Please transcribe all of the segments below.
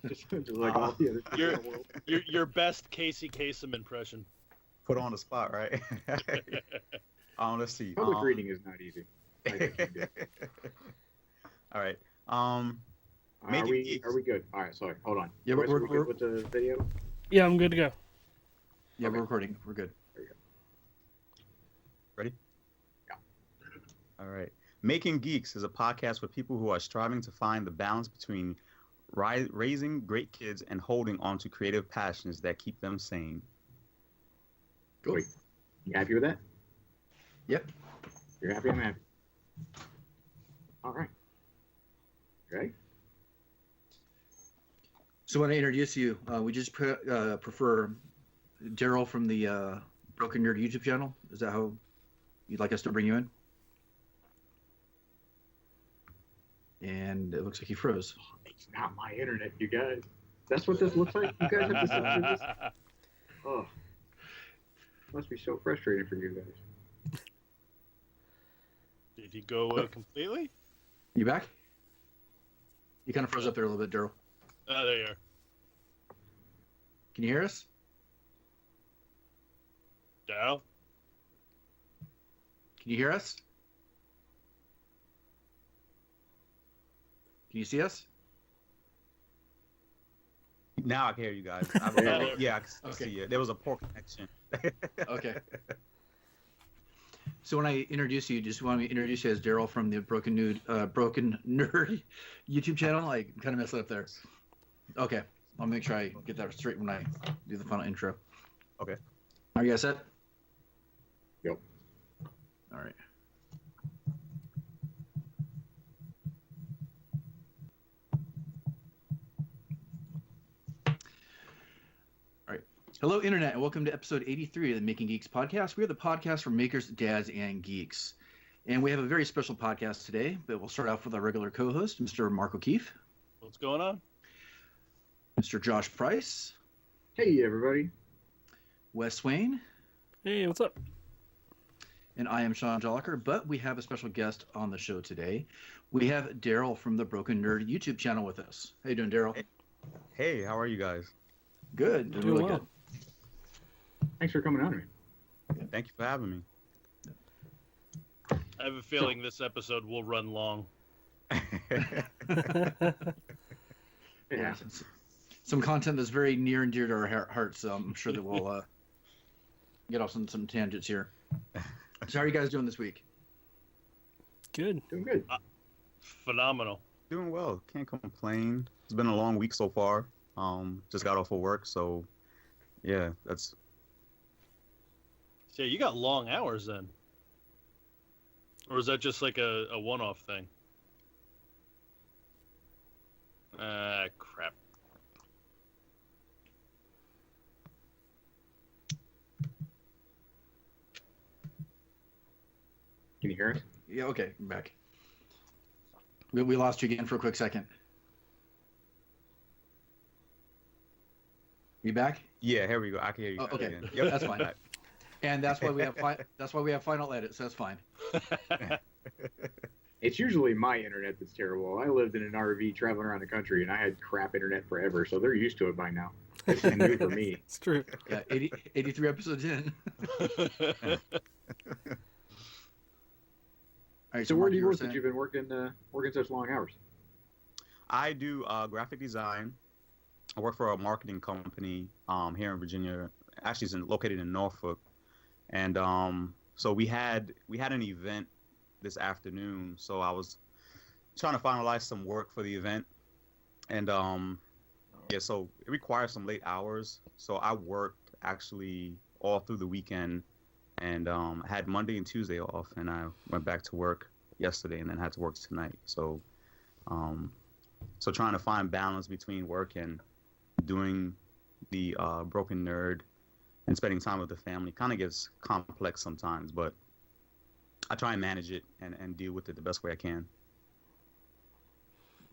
just like all the other people in the world. Your best Casey Kasem impression. Put on the spot, right? Let's see. Public reading is not easy. All right. Are we good? All right. Sorry. Hold on. Yeah, Wes, we're we good with the video. Yeah, I'm good to go. Yeah, we're recording. We're good. There you go. Ready? Yeah. All right. Making Geeks is a podcast for people who are striving to find the balance between raising great kids and holding on to creative passions that keep them sane. Cool. Wait, you happy with that? Yep. You're happy? I'm happy. All right. Okay. So when I introduce you, we just prefer Darrell from the Broken Nerd YouTube channel. Is that how you'd like us to bring you in? And it looks like he froze. It's not my internet, you guys. That's what this looks like. You guys have to sit through this. Oh, must be so frustrating for you guys. Did he go away completely? You back? You kind of froze up there a little bit, Darrell. Oh, there you are. Can you hear us? Darrell? Can you hear us? Can you see us? Now I can hear you guys. Yeah, I can see you. There was a poor connection. Okay. So when I introduce you, just want me to introduce you as Darrell from the Broken Nerd YouTube channel. I kind of messed it up there. Okay, I'll make sure I get that straight when I do the final intro. Okay. Are you guys set? Yep. All right. Hello, Internet, and welcome to episode 83 of the Making Geeks podcast. We are the podcast for makers, dads, and geeks. And we have a very special podcast today, but we'll start off with our regular co-host, Mr. Mark O'Keefe. What's going on? Mr. Josh Price. Hey, everybody. Wes Swain. Hey, what's up? And I am Sean Jolliker, but we have a special guest on the show today. We have Darrell from the Broken Nerd YouTube channel with us. How you doing, Darrell? Hey, how are you guys? Good. Doing really well. good. Thanks for coming on, man. Thank you for having me. I have a feeling this episode will run long. Yeah. Some content that's very near and dear to our hearts, so I'm sure that we'll get off some tangents here. So how are you guys doing this week? Good. Doing good. Phenomenal. Doing well. Can't complain. It's been a long week so far. Just got off of work, so yeah, that's... So you got long hours then? Or is that just like a one-off thing? Crap. Can you hear us? Yeah, okay, I'm back. We lost you again for a quick second. You back? Yeah, here we go. I can hear you. Okay, again. yep, that's fine. And that's why we have final edits. So that's fine. It's usually my internet that's terrible. I lived in an RV traveling around the country, and I had crap internet forever, so they're used to it by now. It's new for me. It's true. Yeah, 83 episodes in. All right, So where Mark, do you were work that saying- you've been working such long hours? I do graphic design. I work for a marketing company here in Virginia. Actually, it's located in Norfolk. And so we had an event this afternoon. So I was trying to finalize some work for the event. And yeah, so it requires some late hours. So I worked actually all through the weekend and had Monday and Tuesday off. And I went back to work yesterday and then had to work tonight. So so trying to find balance between work and doing the Broken Nerd and spending time with the family kind of gets complex sometimes, but I try and manage it and deal with it the best way I can.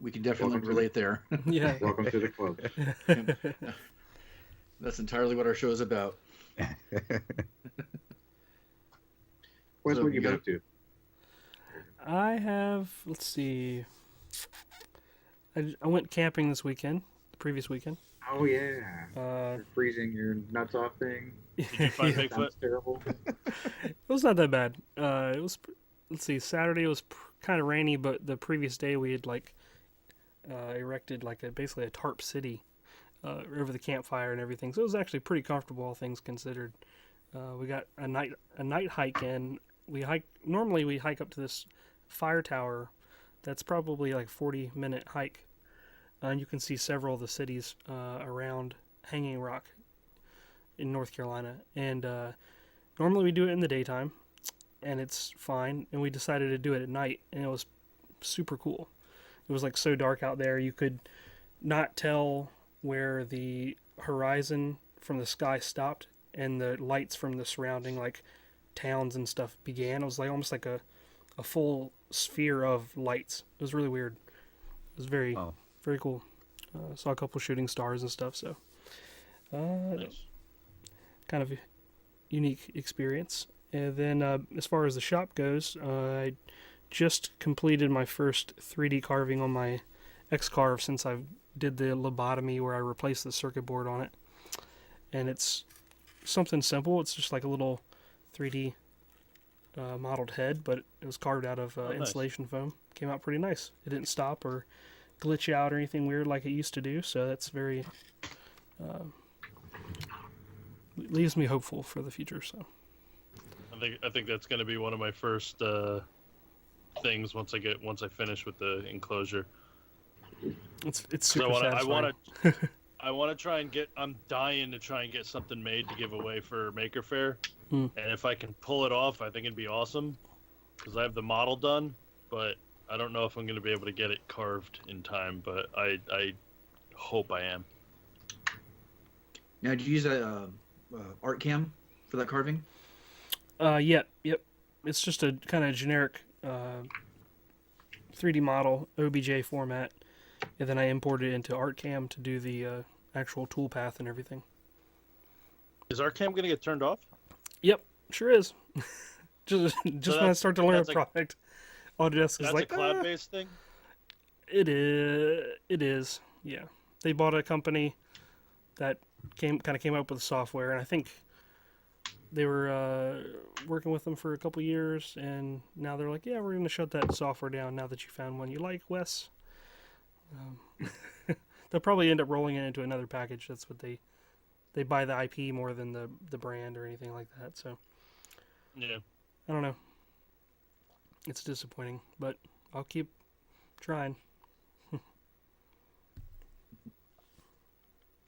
We can definitely relate there. Yeah. Welcome to the club. That's entirely what our show is about. Wes, So what you you been got- up to? I have, let's see. I went camping this weekend, the previous weekend. Oh yeah. Uh, You're freezing your nuts off thing. Did you find yeah, Bigfoot? Sounds terrible. it was not that bad. It was, let's see, Saturday was kind of rainy, but the previous day we had like erected like basically a tarp city over the campfire and everything. So it was actually pretty comfortable, all things considered. We got a night hike in. Normally we hike up to this fire tower. That's probably like 40-minute hike. And you can see several of the cities around Hanging Rock in North Carolina. And normally we do it in the daytime, and it's fine. And we decided to do it at night, and it was super cool. It was like so dark out there, you could not tell where the horizon from the sky stopped and the lights from the surrounding like towns and stuff began. It was like almost like a full sphere of lights. It was really weird. It was very very cool. Saw a couple shooting stars and stuff. So Nice. kind of a unique experience. And then as far as the shop goes, I just completed my first 3D carving on my X-Carve since I did the lobotomy where I replaced the circuit board on it. And it's something simple. It's just like a little 3D modeled head, but it was carved out of nice. insulation foam. Came out pretty nice. It didn't stop or glitch out or anything weird like it used to do, so that's very leaves me hopeful for the future. So I think that's going to be one of my first things once I finish with the enclosure. it's So super satisfying. I want to try and get. I'm dying to try and get something made to give away for Maker Faire, and if I can pull it off, I think it'd be awesome. Because I have the model done, but I don't know if I'm going to be able to get it carved in time. But I hope I am. Now, did you use a art cam for that carving? Yep. It's just a kind of generic 3D model, OBJ format, and then I imported it into ArtCam to do the actual toolpath and everything. Is our cam going to get turned off? Yep, sure is. just when I start to learn a that's product, Autodesk is That's like, a cloud-based thing. It is. Yeah, they bought a company that came up with the software, and I think they were working with them for a couple years, and now they're like, yeah, we're going to shut that software down now that you found one you like, Wes. They'll probably end up rolling it into another package. That's what they buy the IP more than the brand or anything like that. So Yeah. I don't know. It's disappointing, but I'll keep trying.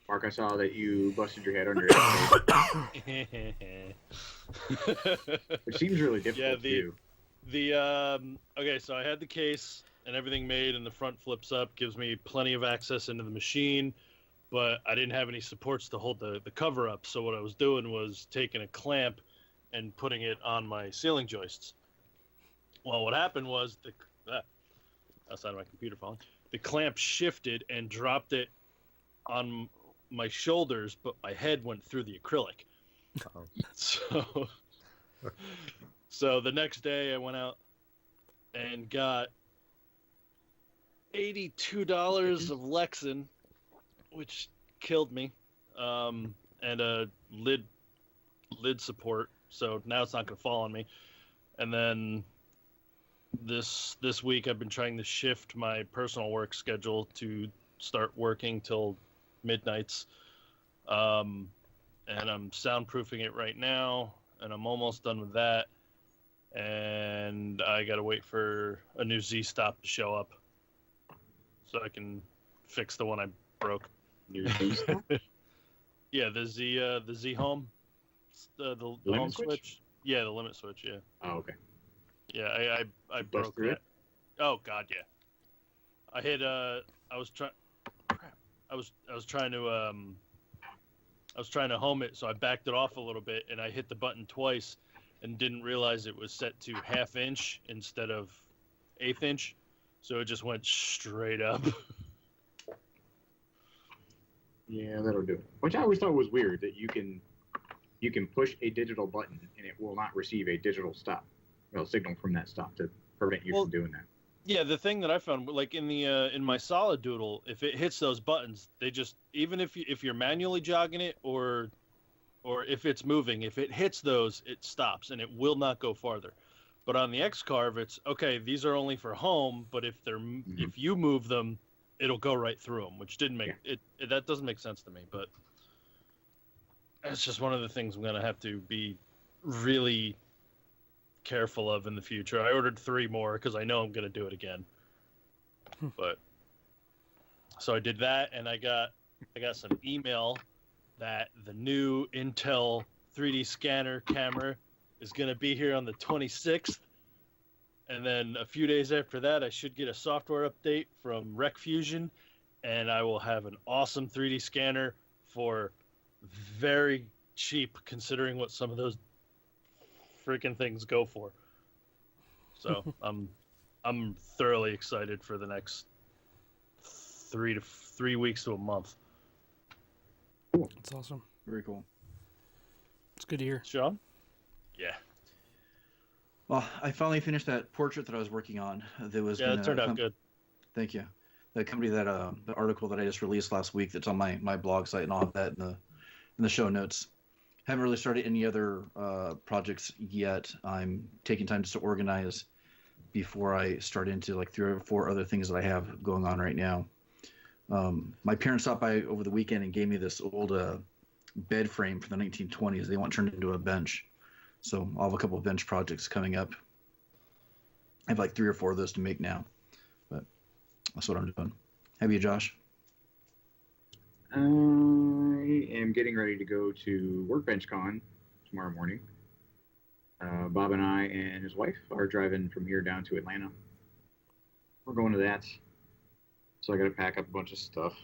Mark, I saw that you busted your head on your head, which seems really difficult to do. Okay, so I had the case and everything made, and the front flips up, gives me plenty of access into the machine, but I didn't have any supports to hold the cover up. So what I was doing was taking a clamp and putting it on my ceiling joists. Well, what happened was outside of my computer falling, the clamp shifted and dropped it on my shoulders, but my head went through the acrylic. So the next day I went out and got $82 of Lexan, which killed me, and a lid support, so now it's not going to fall on me. And then this week I've been trying to shift my personal work schedule to start working till midnights, and I'm soundproofing it right now, and I'm almost done with that, and I gotta wait for a new Z stop to show up so I can fix the one I broke. New Z stop? Yeah, the Z home, the home switch. Yeah, the limit switch. Yeah. Oh, okay. Yeah, I broke through that. it? Oh God, yeah. I hit I was trying to home it, so I backed it off a little bit, and I hit the button twice, and didn't realize it was set to 1/2 inch instead of 1/8 inch, so it just went straight up. Yeah, that'll do it. Which I always thought was weird, that you can push a digital button and it will not receive a digital signal from that stop to prevent you from doing that. Yeah, the thing that I found, like in my solid doodle, if it hits those buttons, they just, even if you're manually jogging it or if it's moving, if it hits those, it stops and it will not go farther. But on the X-Carve, it's okay. These are only for home, but if you move them, it'll go right through them, which didn't make it. That doesn't make sense to me, but it's just one of the things I'm gonna have to be really careful of in the future. I ordered 3 more because I know I'm gonna do it again. But so I did that, and I got some email that the new Intel 3D scanner camera is gonna be here on the 26th, and then a few days after that, I should get a software update from Rec Fusion, and I will have an awesome 3D scanner for very cheap, considering what some of those freaking things go for. So I'm thoroughly excited for the next 3 weeks to a month. That's awesome. Very cool. It's good to hear. Sean? Yeah. Well, I finally finished that portrait that I was working on. That was It turned out good. Thank you. The company that the article that I just released last week that's on my blog site, and I'll have that in the show notes. Haven't really started any other projects yet. I'm taking time just to organize before I start into like 3 or 4 other things that I have going on right now. My parents stopped by over the weekend and gave me this old bed frame from the 1920s. They want turned into a bench. So I'll have a couple of bench projects coming up. I have like 3 or 4 of those to make now. But that's what I'm doing. How about you, Josh? I am getting ready to go to Workbench Con tomorrow morning. Bob and I and his wife are driving from here down to Atlanta. We're going to that. So I got to pack up a bunch of stuff.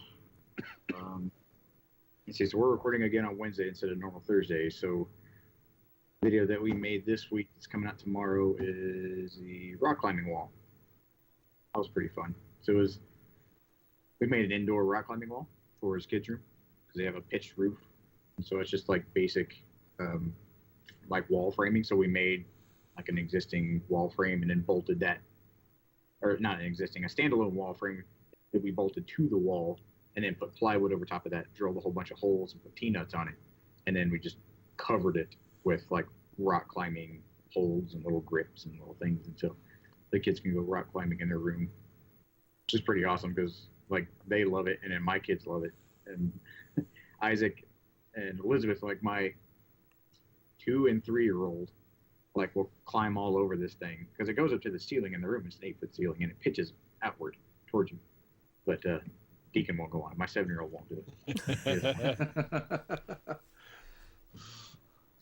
Let's see, so we're recording again on Wednesday instead of normal Thursday. So the video that we made this week that's coming out tomorrow is the rock climbing wall. That was pretty fun. So we made an indoor rock climbing wall for his kids' room because they have a pitched roof. And so it's just like basic like wall framing. So we made like an existing wall frame and then bolted that, or not an existing, a standalone wall frame that we bolted to the wall and then put plywood over top of that, drilled a whole bunch of holes and put T-nuts on it. And then we just covered it with like rock climbing poles and little grips and little things until the kids can go rock climbing in their room, which is pretty awesome because like they love it and then my kids love it. And Isaac and Elizabeth, like my 2 and 3-year-old, like will climb all over this thing because it goes up to the ceiling in the room. It's an 8-foot ceiling and it pitches outward towards you. But Deacon won't go on it. My 7-year-old won't do it.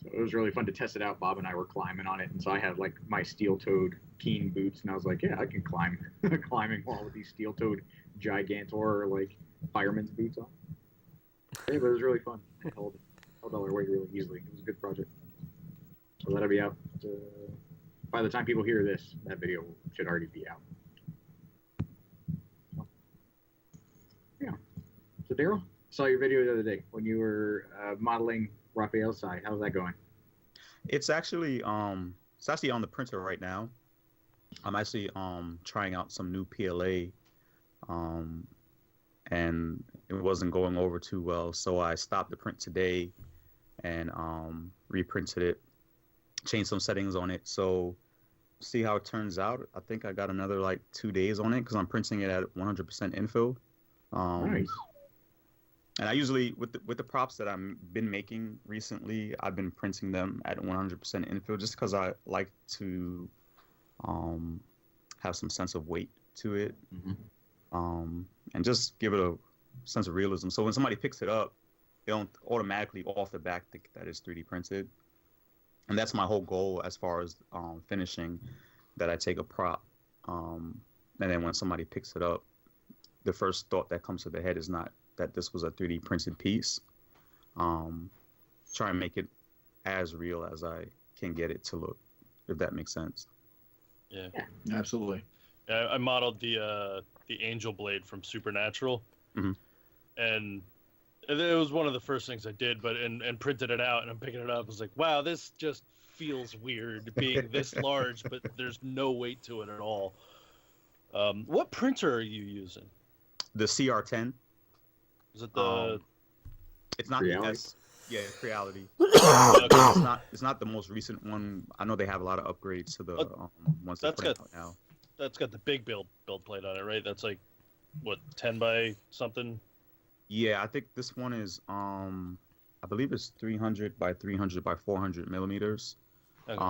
So it was really fun to test it out. Bob and I were climbing on it, and so I had like my steel-toed Keen boots, and I was like, "Yeah, I can climb a climbing wall with these steel-toed Gigantor like fireman's boots on." Yeah, but it was really fun. I held all our weight really easily. It was a good project. So that'll be out. By the time people hear this, that video should already be out. So, yeah. So Darrell, saw your video the other day when you were modeling Raphael's side. How's that going? It's actually on the printer right now. I'm actually trying out some new PLA, and it wasn't going over too well, so I stopped the print today and reprinted it, changed some settings on it. So see how it turns out. I think I got another like 2 days on it because I'm printing it at 100% infill. Nice. And I usually, with the props that I've been making recently, I've been printing them at 100% infill just because I like to have some sense of weight to it, and just give it a sense of realism. So when somebody picks it up, they don't automatically off the back think that it's 3D printed. And that's my whole goal as far as finishing, that I take a prop, and then when somebody picks it up, the first thought that comes to their head is not that this was a 3D printed piece. Try and make it as real as I can get it to look, if that makes sense. Yeah. Absolutely. Yeah, I modeled the angel blade from Supernatural, and it was one of the first things I did, but and printed it out, and I'm picking it up. I was like, wow, this just feels weird being this large, but there's no weight to it at all. What printer are you using? The CR10. Is it the? It's not Reality? the S. Yeah, it's Reality. Okay. It's not the most recent one. I know they have a lot of upgrades to the ones they're That's putting got- out now. That's got the big build plate on it, right? That's like what 10 by something. Yeah, I think this one is I believe it's 300 by 300 by 400 millimeters. Okay.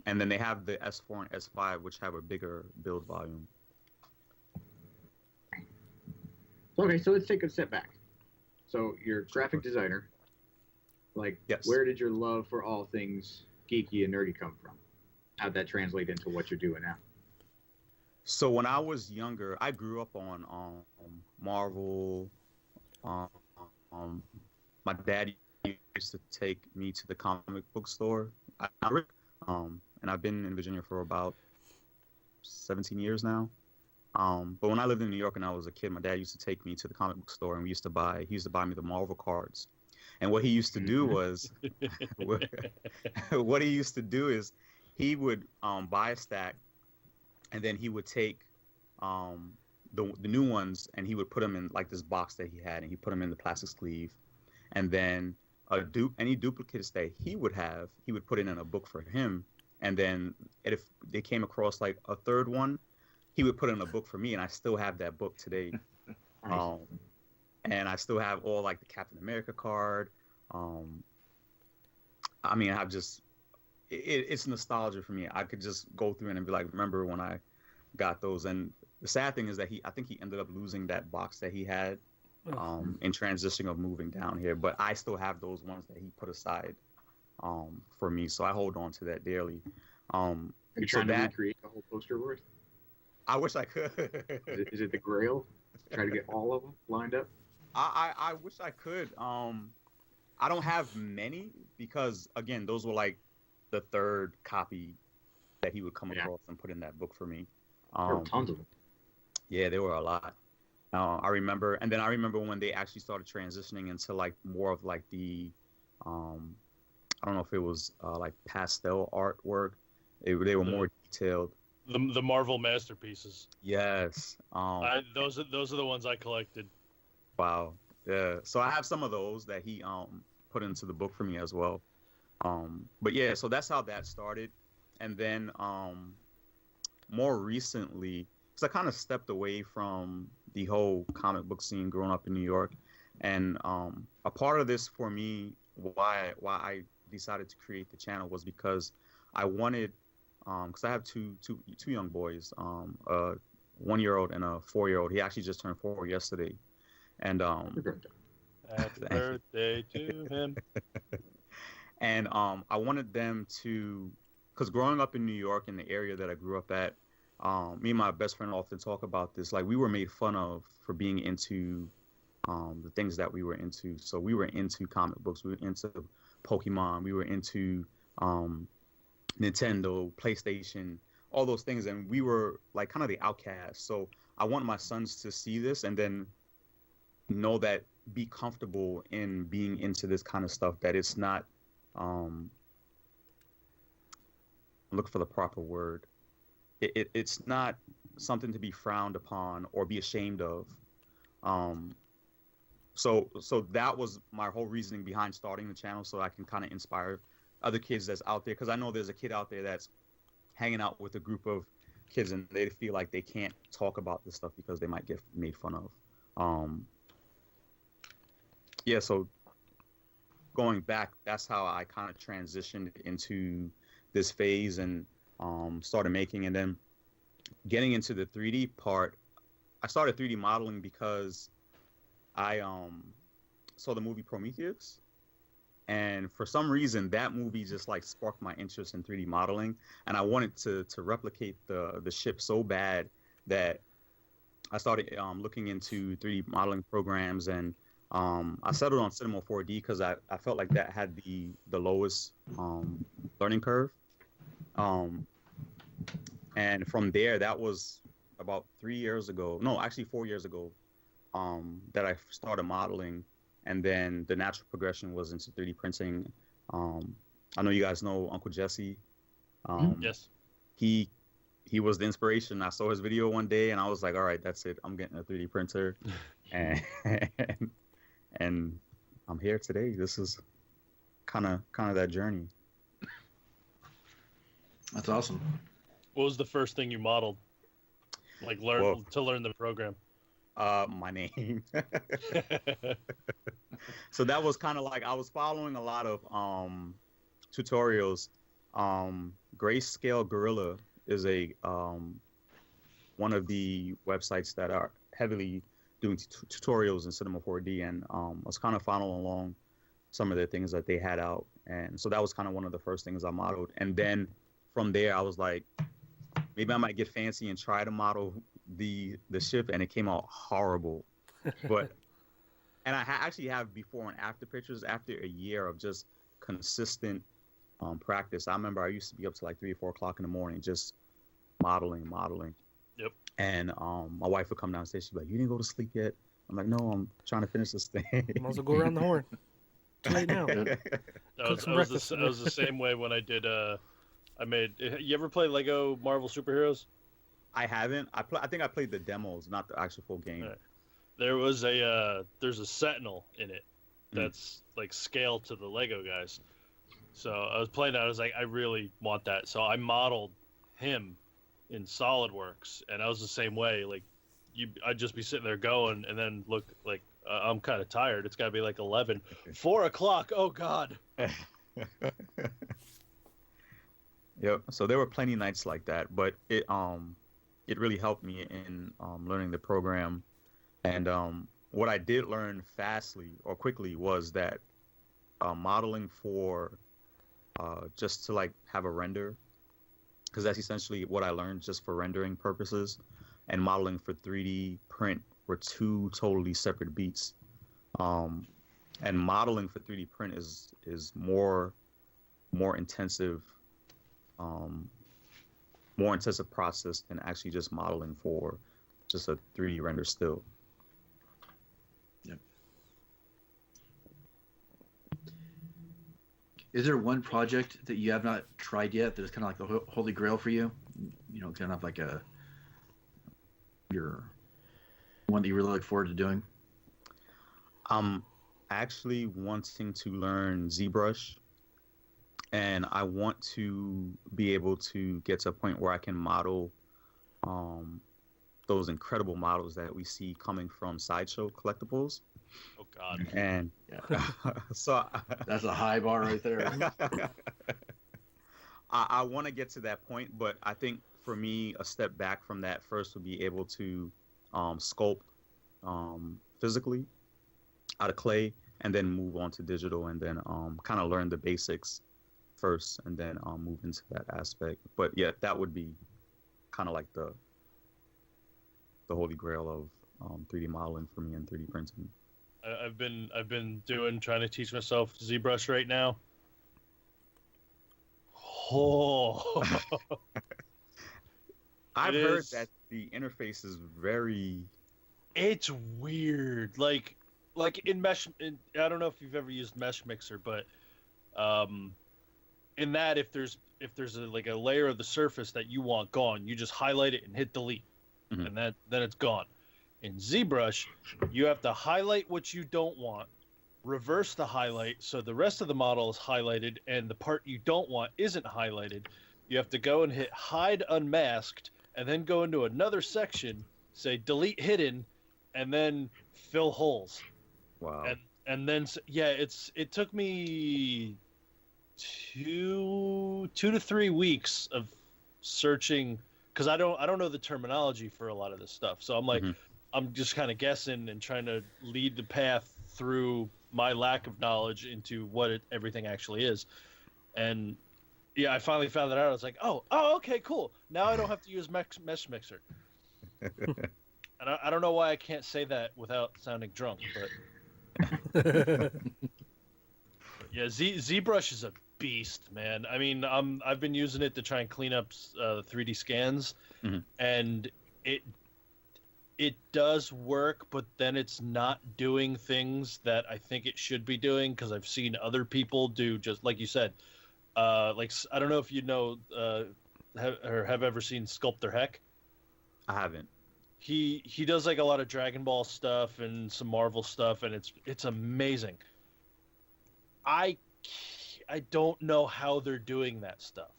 And then they have the S4 and S5, which have a bigger build volume. Okay, so let's take a step back. So you're a graphic designer. Like, Yes. where did your love for all things geeky and nerdy come from? How'd that translate into what you're doing now? So when I was younger, I grew up on Marvel. My dad used to take me to the comic book store. And I've been in Virginia for about 17 years now. But when I lived in New York and I was a kid, my dad used to take me to the comic book store, and he used to buy me the Marvel cards. And what he used to do was, what he used to do is, he would buy a stack, and then he would take the new ones, and he would put them in like this box that he had, and he put them in the plastic sleeve, and then any duplicates that he would put it in a book for him, and then if they came across like a third one, he would put in a book for me, and I still have that book today. Nice. And I still have all like the Captain America card. I mean, I've just it's nostalgia for me. I could just go through it and be like, remember when I got those? And the sad thing is that I think he ended up losing that box that he had in transition of moving down here. But I still have those ones that he put aside for me, so I hold on to that dearly. Are you trying to recreate the whole poster worth? I wish I could. Is it the Grail? Try to get all of them lined up? I wish I could. I don't have many because, again, those were like the third copy that he would come across and put in that book for me. There were tons of them. Yeah, there were a lot. I remember when they actually started transitioning into like more of like the, I don't know if it was like pastel artwork. They were more detailed. The Marvel masterpieces. Yes. Those are the ones I collected. Wow. Yeah. So I have some of those that he put into the book for me as well. But yeah, so that's how that started. And then more recently, because I kind of stepped away from the whole comic book scene growing up in New York. And a part of this for me, why I decided to create the channel was because I wanted, because I have two young boys, a 1-year-old and a 4-year-old. He actually just turned 4 yesterday. And Happy birthday to him. And I wanted them to, because growing up in New York in the area that I grew up at, me and my best friend often talk about this. Like, we were made fun of for being into the things that we were into. So we were into comic books, we were into Pokemon, we were into Nintendo, PlayStation, all those things, and we were like kind of the outcasts. So I want my sons to see this and then know that, be comfortable in being into this kind of stuff, that it's not look for the proper word, it's not something to be frowned upon or be ashamed of. So that was my whole reasoning behind starting the channel, so I can kind of inspire other kids that's out there, because I know there's a kid out there that's hanging out with a group of kids and they feel like they can't talk about this stuff because they might get made fun of. Yeah, so going back, that's how I kind of transitioned into this phase and started making. And then getting into the 3D part, I started 3D modeling because I saw the movie Prometheus. And for some reason, that movie just like sparked my interest in 3D modeling. And I wanted to replicate the ship so bad that I started looking into 3D modeling programs, and I settled on Cinema 4D because I felt like that had the lowest learning curve. And from there, that was about 3 years ago. No, actually 4 years ago, that I started modeling. And then the natural progression was into 3D printing. I know you guys know Uncle Jesse. Yes. He he was the inspiration. I saw his video one day, and I was like, all right, that's it. I'm getting a 3D printer, and and I'm here today. This is kind of that journey. That's awesome. What was the first thing you modeled? Like to learn the program? My name. So that was kind of like I was following a lot of tutorials. Grayscale Gorilla is a one of the websites that are heavily doing tutorials in Cinema 4D, and I was kind of following along some of the things that they had out, and so that was kind of one of the first things I modeled. And then from there, I was like, maybe I might get fancy and try to model the ship, and it came out horrible. But and I actually have before and after pictures after a year of just consistent practice. I remember I used to be up to like 3 or 4 o'clock in the morning just modeling. Yep. And my wife would come downstairs. She'd be like, "You didn't go to sleep yet?" I'm like, "No, I'm trying to finish this thing." Might as well go around the horn. Too late now. I was the same way when I did. I made. You ever play Lego Marvel Superheroes? I haven't. I think I played the demos, not the actual full game. Right. There was there's a Sentinel in it that's like scaled to the Lego guys. So I was playing that. I was like, I really want that. So I modeled him in SolidWorks, and I was the same way. Like, I'd just be sitting there going, and then look like I'm kind of tired. It's got to be like 11, 4 o'clock. Oh God. Yep. So there were plenty of nights like that, but it really helped me in learning the program. And what I did learn quickly was that modeling for just to like have a render, because that's essentially what I learned just for rendering purposes, and modeling for 3D print were two totally separate beats. And modeling for 3D print is more intensive, more intensive process than actually just modeling for just a 3D render still. Yep. Is there one project that you have not tried yet that is kind of like the holy grail for you? You know, kind of like your one that you really look forward to doing? Actually wanting to learn ZBrush, and I want to be able to get to a point where I can model those incredible models that we see coming from Sideshow collectibles. Oh God. And yeah. So that's a high bar right there. I want to get to that point, but I think for me, a step back from that first would be able to sculpt physically out of clay, and then move on to digital, and then kind of learn the basics first, and then move into that aspect. But yeah, that would be kind of like the holy grail of 3D modeling for me and 3D printing. I've been trying to teach myself ZBrush right now. Oh. I've heard that the interface is very. It's weird. Like in Mesh. I don't know if you've ever used Mesh Mixer, but in that, if there's a layer of the surface that you want gone, you just highlight it and hit delete, and then it's gone. In ZBrush, you have to highlight what you don't want, reverse the highlight so the rest of the model is highlighted, and the part you don't want isn't highlighted. You have to go and hit hide unmasked, and then go into another section, say delete hidden, and then fill holes. Wow. And then it took me 2 to 3 weeks of searching, because I don't know the terminology for a lot of this stuff. So I'm like, I'm just kind of guessing and trying to lead the path through my lack of knowledge into what everything actually is. And yeah, I finally found that out. I was like, oh, okay, cool. Now I don't have to use Mesh Mixer. And I don't know why I can't say that without sounding drunk, but yeah, ZBrush is a beast, man. I mean, I've been using it to try and clean up 3D scans, and it does work, but then it's not doing things that I think it should be doing, because I've seen other people do, just like you said. Like, I don't know if you know have ever seen Sculptor Heck. I haven't. He does like a lot of Dragon Ball stuff and some Marvel stuff, and it's amazing. I don't know how they're doing that stuff.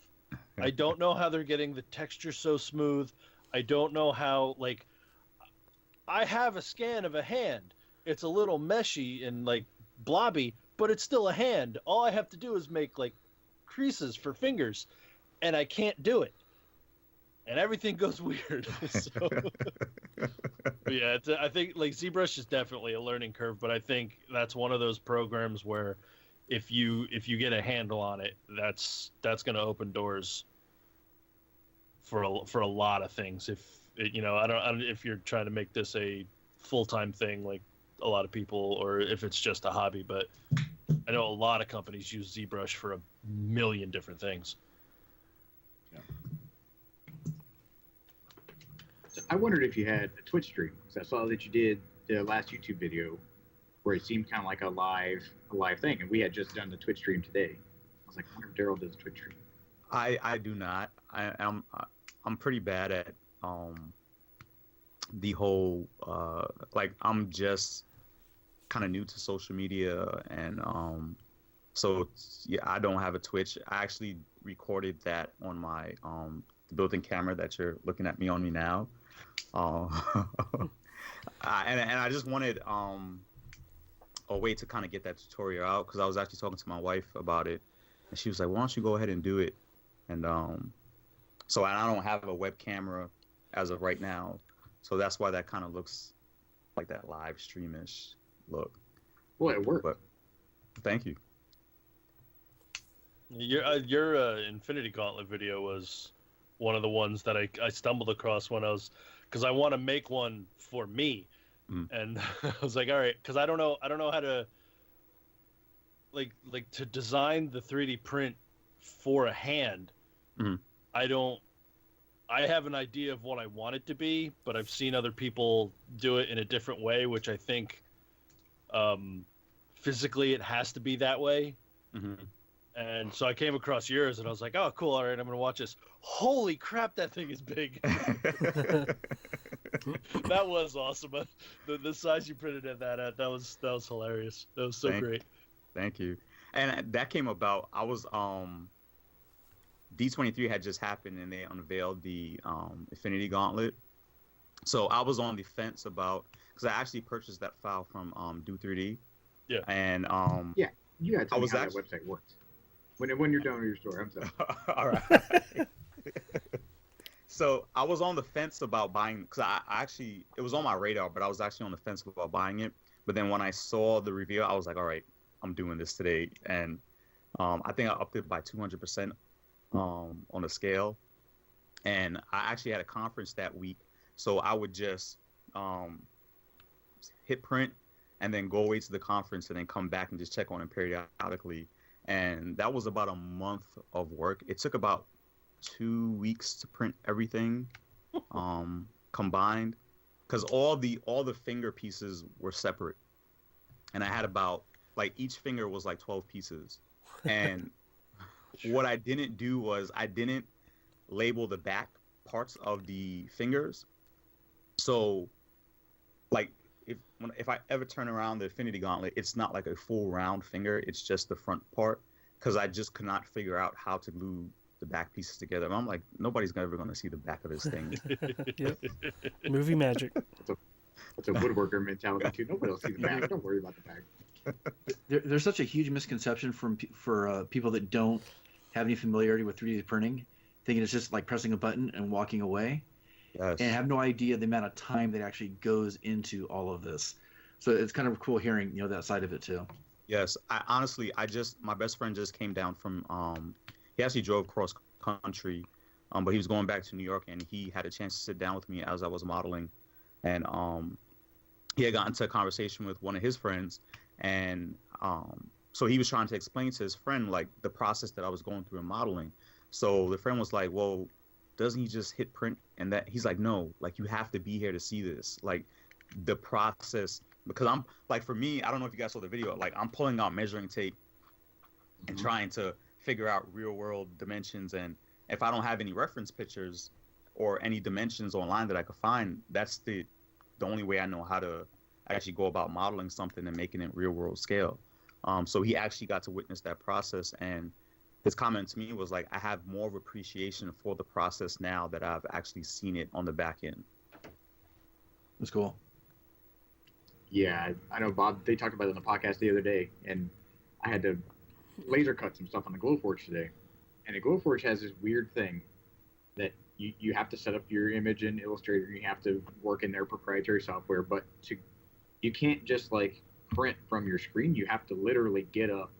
I don't know how they're getting the texture so smooth. I don't know how, like, I have a scan of a hand. It's a little meshy and like blobby, but it's still a hand. All I have to do is make like creases for fingers, and I can't do it. And everything goes weird. So, but yeah, I think like ZBrush is definitely a learning curve, but I think that's one of those programs where if you get a handle on it, that's going to open doors for a lot of things. If you know, I don't if you're trying to make this a full-time thing like a lot of people, or if it's just a hobby, but I know a lot of companies use ZBrush for a million different things. Yeah. I wondered if you had a Twitch stream, because I saw that you did the last YouTube video where it seemed kind of like a live thing, and we had just done the Twitch stream today. I was like, I wonder if Darrell does a Twitch stream. I do not. I'm pretty bad at the whole like I'm just kind of new to social media, and so yeah, I don't have a Twitch. I actually recorded that on my the built-in camera that you're looking at me on me now. And I just wanted a way to kind of get that tutorial out, because I was actually talking to my wife about it, and she was like, why don't you go ahead and do it? And so I don't have a web camera as of right now, so that's why that kind of looks like that live streamish look. Well, it worked. But thank you. Your Infinity Gauntlet video was one of the ones that I stumbled across when I was, because I want to make one for me, and I was like, all right, because I don't know how to like to design the 3D print for a hand. I have an idea of what I want it to be, but I've seen other people do it in a different way, which I think physically it has to be that way. And so I came across yours, and I was like, oh, cool, all right, I'm going to watch this. Holy crap, that thing is big. That was awesome. The size you printed that was hilarious. That was so great. Thank you. And that came about, I was D23 had just happened, and they unveiled the Infinity Gauntlet. So I was on the fence about, because I actually purchased that file from Do 3D. Yeah. And yeah, you had to tell me how that website worked. When you're done with your story, I'm sorry. All right. So I was on the fence about buying, because I actually, it was on my radar, but I was actually on the fence about buying it. But then when I saw the review, I was like, all right, I'm doing this today. And I think I upped it by 200% on the scale. And I actually had a conference that week, so I would just hit print and then go away to the conference and then come back and just check on it periodically. And that was about a month of work. It took about 2 weeks to print everything combined, because all the finger pieces were separate, and I had about, like, each finger was like 12 pieces. And what I didn't do was I didn't label the back parts of the fingers. So, like, if I ever turn around the Infinity Gauntlet, it's not like a full round finger. It's just the front part, because I just could not figure out how to glue the back pieces together. And I'm like, nobody's ever going to see the back of this thing. Yep. Movie magic. That's a woodworker mentality too. Nobody will see the back. Don't worry about the back. There's such a huge misconception for people that don't have any familiarity with 3D printing, thinking it's just like pressing a button and walking away. Yes. And have no idea the amount of time that actually goes into all of this. So it's kind of cool hearing, that side of it too. Yes, my best friend just came down from, he actually drove cross country, but he was going back to New York, and he had a chance to sit down with me as I was modeling. And he had gotten into a conversation with one of his friends, and so he was trying to explain to his friend, like, the process that I was going through in modeling. So the friend was like, well, doesn't he just hit print? And that he's like, no, like, you have to be here to see this, like, the process. Because I'm like, for me, I don't know if you guys saw the video, like, I'm pulling out measuring tape and trying to figure out real world dimensions and If I don't have any reference pictures or any dimensions online that I could find, that's the only way I know how to actually go about modeling something and making it real world scale. So he actually got to witness that process, and his comment to me was like, I have more of appreciation for the process now that I've actually seen it on the back end. That's cool. Yeah, I know, Bob. They talked about it on the podcast the other day, and I had to laser cut some stuff on the Glowforge today. And the Glowforge has this weird thing that you have to set up your image in Illustrator. You have to work in their proprietary software, but you can't just like print from your screen. You have to literally get up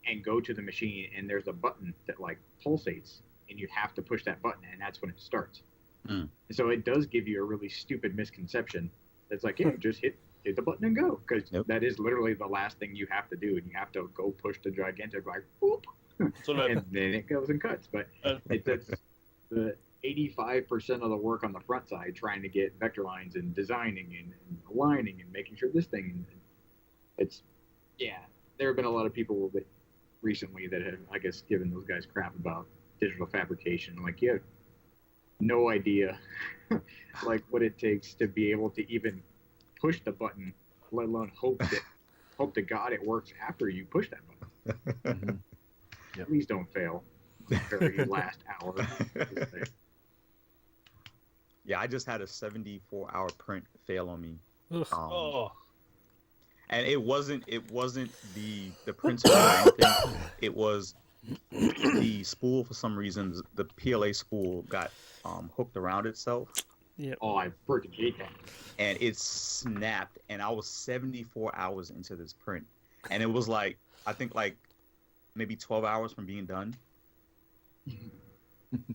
and go to the machine, and there's a button that like pulsates, and you have to push that button, and that's when it starts. And so it does give you a really stupid misconception. It's like, yeah, just hit the button and go, because that is literally the last thing you have to do, and you have to go push the gigantic like whoop, and then it goes and cuts. But that's the 85% of the work on the front side, trying to get vector lines and designing and aligning and making sure this thing. It's there have been a lot of people that recently that have, I guess, given those guys crap about digital fabrication. Like, you have no idea like what it takes to be able to even push the button, let alone hope to God it works after you push that button. Please don't fail the very last hour. Yeah, I just had a 74-hour print fail on me. And it wasn't the printer or anything. It was the spool. For some reason, the PLA spool got hooked around itself. Yeah. Oh, I freaking hate that. And it snapped, and I was 74 hours into this print, and it was like, I think like maybe 12 hours from being done.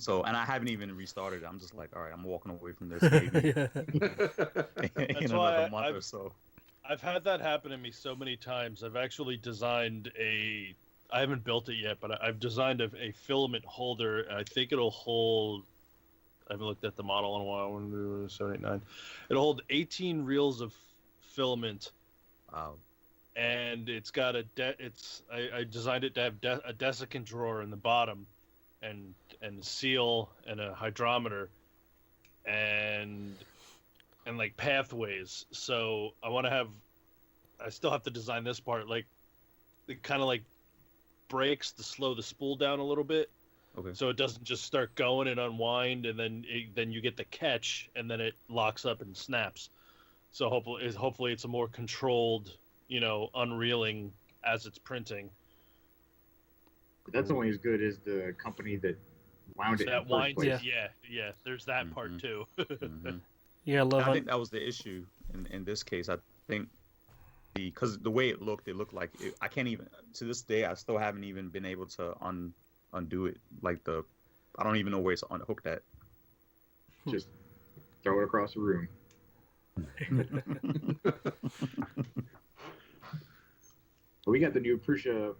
So, and I haven't even restarted it. I'm just like, all right, I'm walking away from this maybe in another month or so. I've had that happen to me so many times. I've actually designed I haven't built it yet, but I've designed a filament holder. And I think it'll hold, I haven't looked at the model in a while. 1, 2, 7, 8, 9. It'll hold 18 reels of filament. Wow. And it's got I designed it to have a desiccant drawer in the bottom, and seal and a hydrometer, and like pathways. So I still have to design this part. Like, it kind of like breaks to slow the spool down a little bit. Okay. So it doesn't just start going and unwind, and then you get the catch, and then it locks up and snaps. So hopefully it's a more controlled, unreeling as it's printing. But that's only as good as the company that wound it. That winds it. Yeah. There's that part too. Yeah, I think that was the issue in this case. I think because the way it looked like I can't even, to this day, I still haven't even been able to undo it. Like I don't even know where to unhook that. Just throw it across the room. We got the new Prusa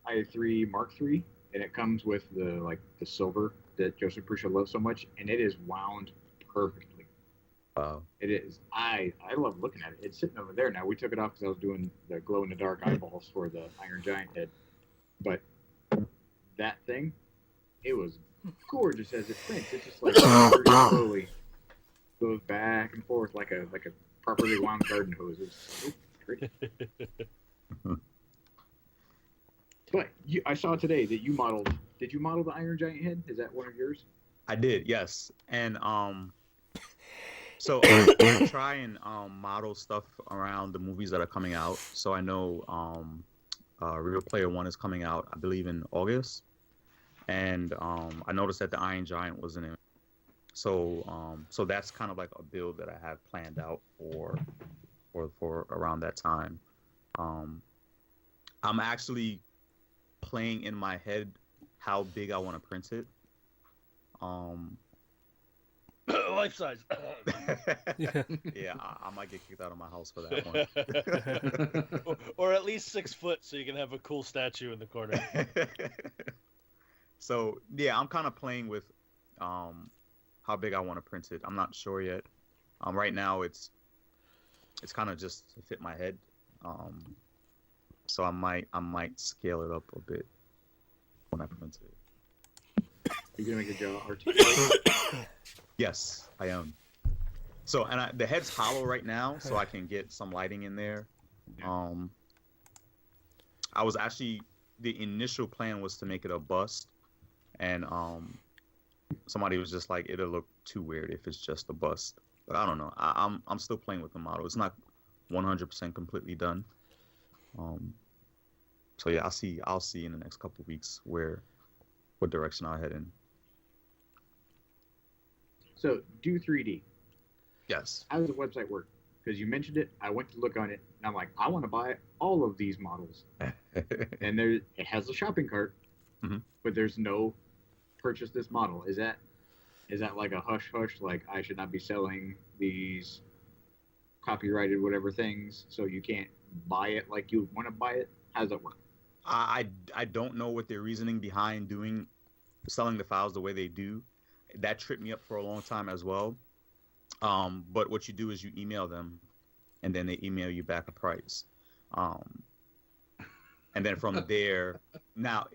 i3 Mark III, and it comes with the silver that Joseph Prusa loves so much, and it is wound perfectly. Wow. It is. I love looking at it. It's sitting over there now. We took it off because I was doing the glow in the dark eyeballs for the Iron Giant head, but that thing, it was gorgeous as it prints. It just like very slowly goes back and forth like a properly wound garden hose. It's great. But I saw today that you modeled. Did you model the Iron Giant head? Is that one of yours? I did, yes. And so I try and model stuff around the movies that are coming out. So I know Real Player One is coming out, I believe, in August. And I noticed that the Iron Giant was in it. So that's kind of like a build that I have planned out for around that time. I'm actually playing in my head how big I want to print it. Life size. Yeah, I might get kicked out of my house for that one. or at least 6 foot, so you can have a cool statue in the corner. So yeah, I'm kind of playing with how big I want to print it. I'm not sure yet. Right now it's kind of just to fit my head. So I might scale it up a bit when I print it. You gonna make the jaw articulate? Yes, I am. So, and the head's hollow right now, so I can get some lighting in there. Yeah. I was actually, the initial plan was to make it a bust, and somebody was just like, it'll look too weird if it's just a bust. But I don't know. I'm still playing with the model. It's not 100% completely done. So yeah, I'll see in the next couple of weeks what direction I'll head in. So do 3D. Yes. How does the website work? Because you mentioned it, I went to look on it, and I'm like, I want to buy all of these models. And it has a shopping cart, but there's no purchase this model. Is that like a hush hush? Like I should not be selling these copyrighted whatever things, so you can't buy it like you want to buy it? How does that work? I don't know what their reasoning behind selling the files the way they do. That tripped me up for a long time as well. But what you do is you email them, and then they email you back a price. And then from there, now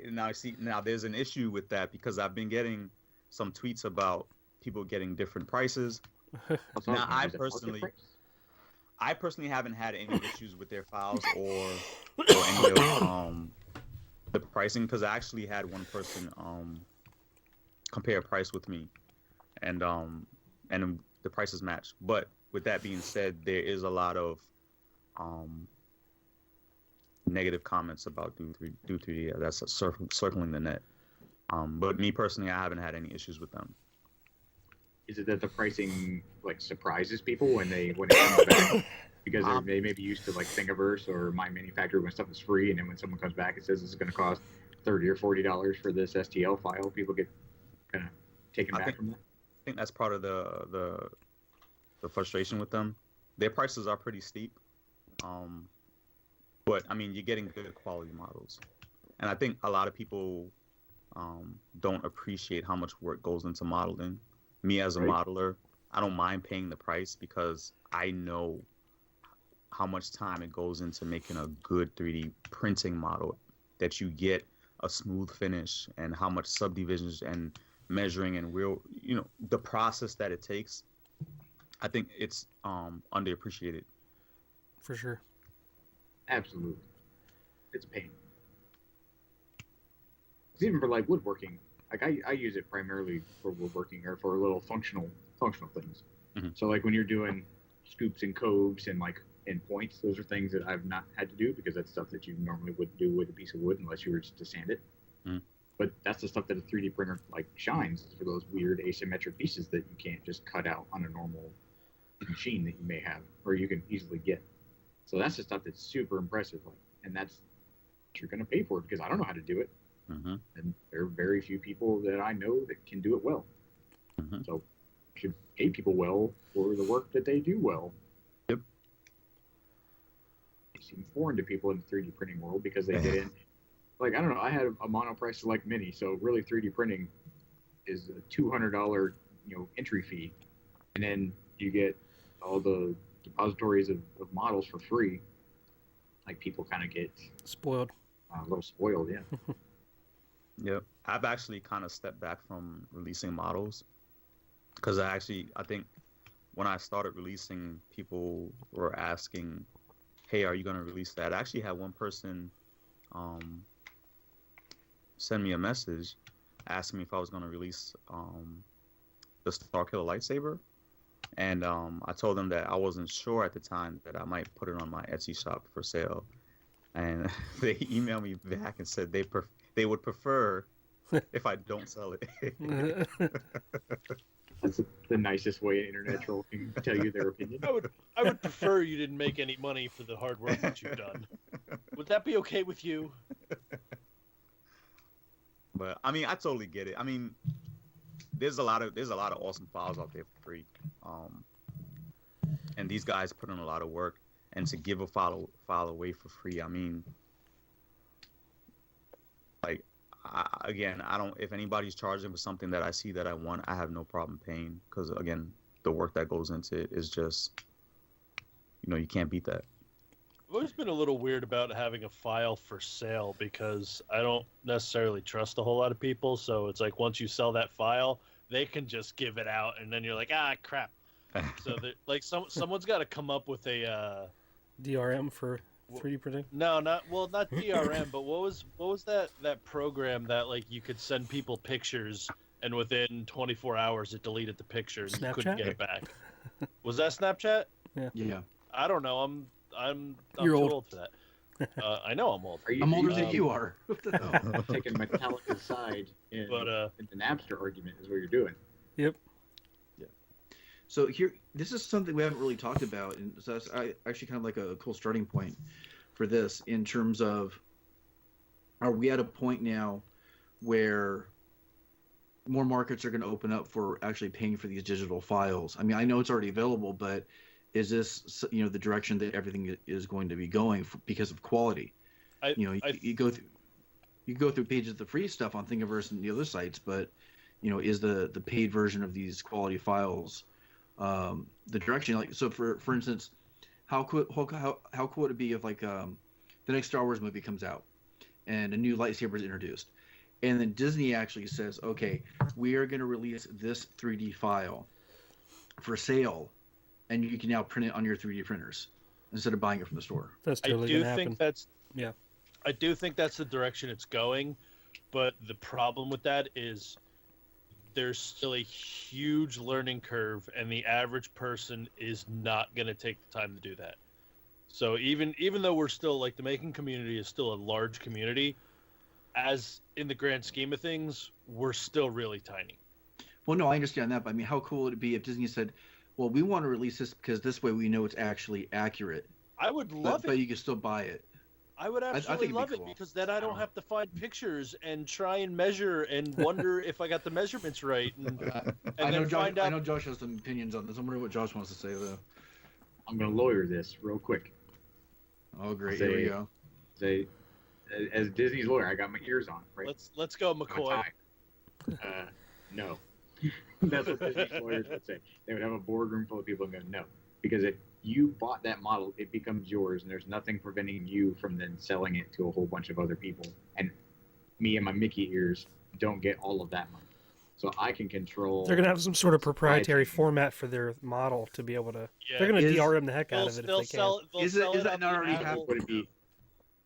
there's an issue with that because I've been getting some tweets about people getting different prices. Now, I personally haven't had any issues with their files or any of the pricing, because I actually had one person compare a price with me, and the prices match. But with that being said, there is a lot of negative comments about do 3D. That's circling the net. But me personally, I haven't had any issues with them. Is it that the pricing like surprises people when it comes back? Because they may be used to like Thingiverse or My Manufacturer when stuff is free, and then when someone comes back and says this is going to cost $30 or $40 for this STL file, people get kind of taken back from that. I think that's part of the frustration with them. Their prices are pretty steep, but I mean, you're getting good quality models, and I think a lot of people don't appreciate how much work goes into modeling. Me as a modeler, I don't mind paying the price because I know how much time it goes into making a good 3D printing model, that you get a smooth finish, and how much subdivisions and measuring and the process that it takes. I think it's underappreciated. For sure. Absolutely. It's a pain. It's even for like woodworking. Like I use it primarily for woodworking or for little functional things. So like when you're doing scoops and coves and like and points, those are things that I've not had to do because that's stuff that you normally wouldn't do with a piece of wood unless you were just to sand it. But that's the stuff that a 3D printer like shines for those weird asymmetric pieces that you can't just cut out on a normal machine that you may have or you can easily get. So that's the stuff that's super impressive. Like, and that's what you're going to pay for because I don't know how to do it. And there are very few people that I know that can do it well. So you should pay people well for the work that they do well. Yep. It seems foreign to people in the 3D printing world because they get in. Like, I don't know, I had a monoprice select mini, so really 3D printing is a $200, entry fee. And then you get all the depositories of models for free. Like, people kind of get spoiled. A little spoiled, yeah. Yep. I've actually kind of stepped back from releasing models because I think when I started releasing, people were asking, hey, are you going to release that? I actually had one person send me a message asking me if I was going to release the Starkiller lightsaber. And I told them that I wasn't sure at the time that I might put it on my Etsy shop for sale. And they emailed me back and said they would prefer if I don't sell it. That's the nicest way an internet troll can tell you their opinion. I would prefer you didn't make any money for the hard work that you've done. Would that be okay with you? But I mean, I totally get it. I mean, there's a lot of awesome files out there for free, and these guys put in a lot of work. And to give a file away for free, I mean, like, I don't. If anybody's charging for something that I see that I want, I have no problem paying because again, the work that goes into it is just, you can't beat that. always been a little weird about having a file for sale because I don't necessarily trust a whole lot of people. So it's like once you sell that file, they can just give it out, and then you're like, ah, crap. So like someone's got to come up with a DRM for 3D printing. no, not DRM, but what was that program that like you could send people pictures and within 24 hours it deleted the picture and you couldn't get it back. Was that Snapchat? Yeah. I don't know. I'm You're too old. old for that. I know I'm old. I'm older than you are. What the hell? Taking Metallica's side in the Napster argument is what you're doing. Yep. So here, this is something we haven't really talked about, and so that's actually kind of like a cool starting point for this in terms of, are we at a point now where more markets are going to open up for actually paying for these digital files? I mean, I know it's already available, but is this the direction that everything is going to be going because of quality? You go through pages of the free stuff on Thingiverse and the other sites, but is the paid version of these quality files the direction? Like, so for instance, how cool would it be if like the next Star Wars movie comes out and a new lightsaber is introduced, and then Disney actually says, okay, we are going to release this 3D file for sale, and you can now print it on your 3D printers instead of buying it from the store. That's totally going to happen. I do think that's the direction it's going, but the problem with that is there's still a huge learning curve, and the average person is not going to take the time to do that. So even though we're still, like, the making community is still a large community, as in the grand scheme of things, we're still really tiny. Well, no, I understand that, but I mean, how cool would it be if Disney said, well, we want to release this because this way we know it's actually accurate. I would love it. But you can still buy it. I would absolutely love it because then I don't have to find pictures and try and measure and wonder if I got the measurements right. And I know Josh has some opinions on this. I'm wondering what Josh wants to say, though. I'm going to lawyer this real quick. Oh, great. Here we go. As Disney's lawyer, I got my ears on, right? Let's go, McCoy. No. That's what Disney's lawyers would say. They would have a boardroom full of people and go, no. Because if you bought that model, it becomes yours, and there's nothing preventing you from then selling it to a whole bunch of other people. And me and my Mickey ears don't get all of that money. So I can control... They're going to have some sort of proprietary format for their model to be able to... Yeah. They're going to DRM the heck out of it if they can. Is that not already happening?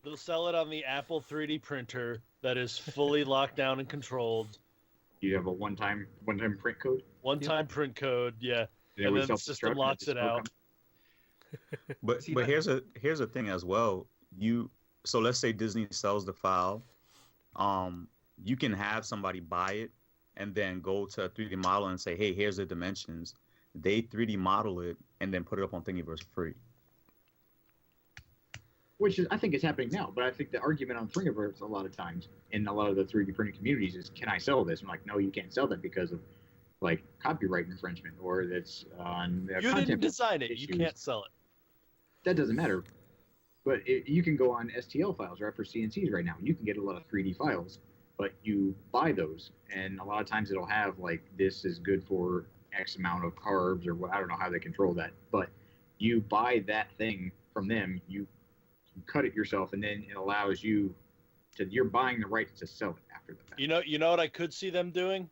They'll sell it on the Apple 3D printer that is fully locked down and controlled. You have a one-time print code? One-time print code, yeah. And then the system locks it out. But here's a thing as well. So let's say Disney sells the file. You can have somebody buy it and then go to a 3D model and say, hey, here's the dimensions. They 3D model it and then put it up on Thingiverse for free. Which I think is happening now, but I think the argument on Thingiverse a lot of times in a lot of the 3D printing communities is, can I sell this? I'm like, no, you can't sell that because of like copyright infringement, or that's on you didn't design it, you can't sell it. That doesn't matter. But you can go on STL files or for CNCs right now. You can get a lot of 3D files, but you buy those, and a lot of times it'll have like, this is good for X amount of carbs, or I don't know how they control that. But you buy that thing from them, you cut it yourself, and then it allows you to, you're buying the rights to sell it after the fact. You know what I could see them doing?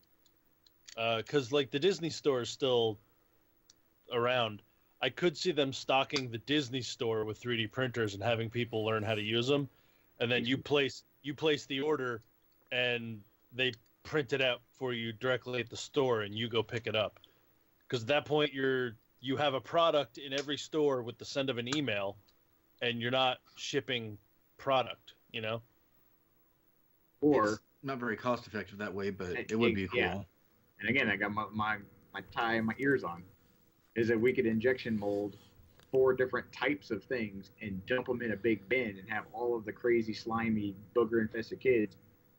Because like the Disney store is still around. I could see them stocking the Disney store with 3D printers and having people learn how to use them, and then you place the order, and they print it out for you directly at the store, and you go pick it up. Because at that point you have a product in every store with the send of an email, and you're not shipping product, you know? Or it's not very cost effective that way, but it would be cool. Yeah. And again, I got my tie and my ears on. Is that we could injection mold 4 different types of things and dump them in a big bin and have all of the crazy, slimy, booger-infested kids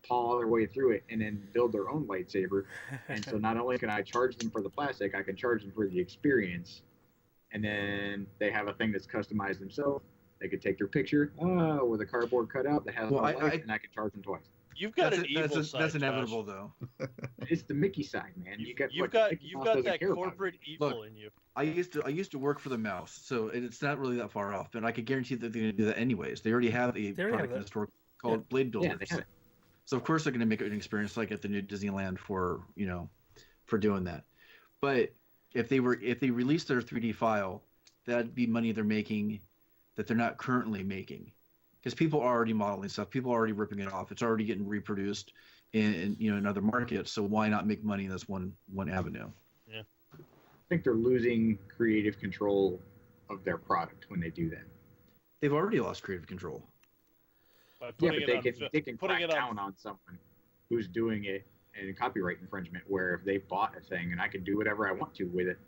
paw their way through it and then build their own lightsaber. And so not only can I charge them for the plastic, I can charge them for the experience. And then they have a thing that's customized themselves. They could take their picture with a cardboard cutout that has and I can charge them twice. You've got an evil that's side. That's Josh. inevitable, though. It's the Mickey side, man. You've Mickey Mouse got doesn't that care about corporate it. evil Look, in you. I used to work for the mouse, so it's not really that far off. But I could guarantee that they're going to do that anyways. They already have a They already product have in the store called Blade Yeah, Builders. they have it. So of course they're going to make it an experience like at the new Disneyland for for doing that. But if they released their 3D file, that'd be money they're making that they're not currently making, because people are already modeling stuff, people are already ripping it off, it's already getting reproduced in other markets. So why not make money in this one avenue? Yeah, I think they're losing creative control of their product when they do that. They've already lost creative control. by Yeah, putting but they can putting crack it down on someone who's doing it in copyright infringement, where if they bought a thing and I can do whatever I want to with it,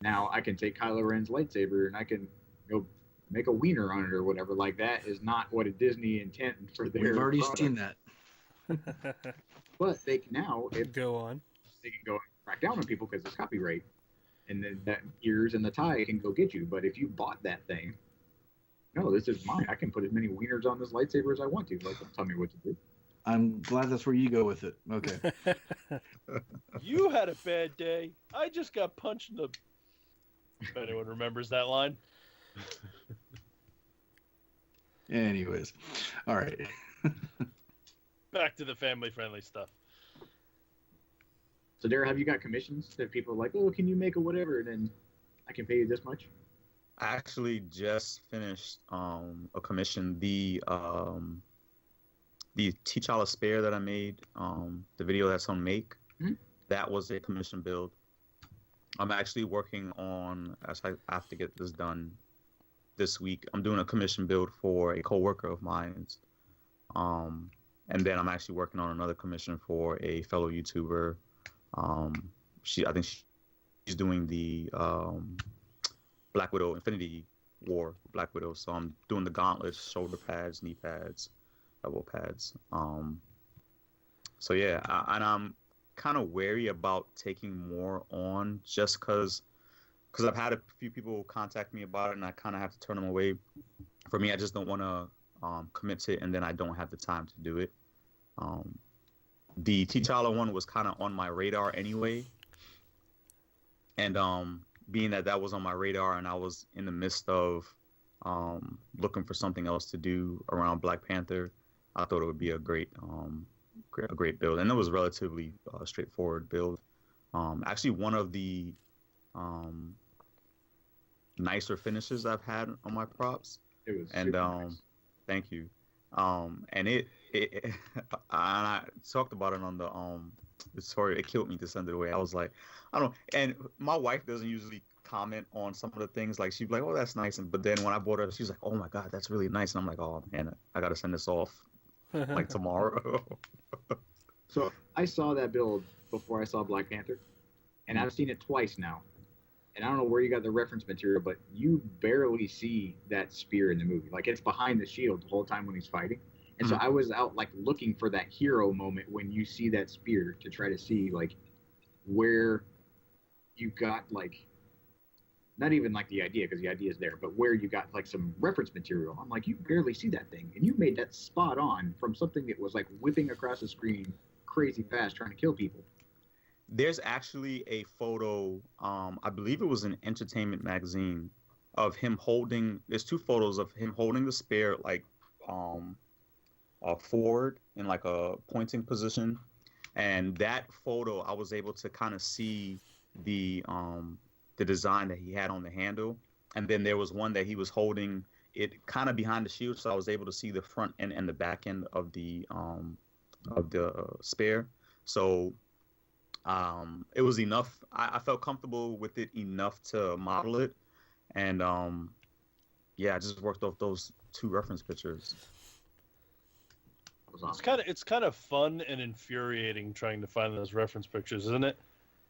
now I can take Kylo Ren's lightsaber and I can make a wiener on it or whatever. Like, that is not what a Disney intended for their We've already product. seen that. But they can now, if Go on. they can go and crack down on people because it's copyright, and then that ears and the tie can go get you. But if you bought that thing, no, this is mine. I can put as many wieners on this lightsaber as I want to. Like, don't tell me what to do. I'm glad that's where you go with it. Okay. You had a bad day. I just got punched in the. If anyone remembers that line. Anyways, all right. Back to the family-friendly stuff. So, Darrell, have you got commissions that people are like, oh, can you make a whatever, and then I can pay you this much? I actually just finished a commission. The T'Challa Spare that I made, the video that's on Make, that was a commission build. I'm actually working on, as I have to get this done this week, I'm doing a commission build for a coworker of mine's. And then I'm actually working on another commission for a fellow YouTuber. I think she's doing the Black Widow Infinity War Black Widow. So I'm doing the gauntlets, shoulder pads, knee pads, elbow pads. So yeah, and I'm kind of wary about taking more on just because I've had a few people contact me about it and I kind of have to turn them away. For me, I just don't want to commit to it and then I don't have the time to do it. The T'Challa one was kind of on my radar anyway. And being that was on my radar and I was in the midst of looking for something else to do around Black Panther, I thought it would be a great build. And it was a relatively straightforward build. Actually, one of the nicer finishes I've had on my props. It was And nice. thank you. And it and I talked about it on the story. It killed me to send it away. I was like, I don't. And my wife doesn't usually comment on some of the things. Like, she'd be like, "Oh, that's nice," but then when I bought her, she's like, "Oh my God, that's really nice." And I'm like, "Oh man, I gotta send this off like tomorrow." So I saw that build before I saw Black Panther, and I've seen it twice now. And I don't know where you got the reference material, but you barely see that spear in the movie. Like, it's behind the shield the whole time when he's fighting. And so I was out, like, looking for that hero moment when you see that spear to try to see, like, where you got, like, not even, like, the idea, because the idea is there, but where you got, like, some reference material. I'm like, you barely see that thing. And you made that spot on from something that was, like, whipping across the screen crazy fast trying to kill people. There's actually a photo, I believe it was in Entertainment Magazine, of him holding. There's two photos of him holding the spear like forward in like a pointing position, and that photo I was able to kind of see the design that he had on the handle, and then there was one that he was holding it kind of behind the shield, so I was able to see the front end and the back end of the spear. So. It was enough. I felt comfortable with it enough to model it, and yeah, I just worked off those two reference pictures. It's kind of fun and infuriating trying to find those reference pictures, isn't it?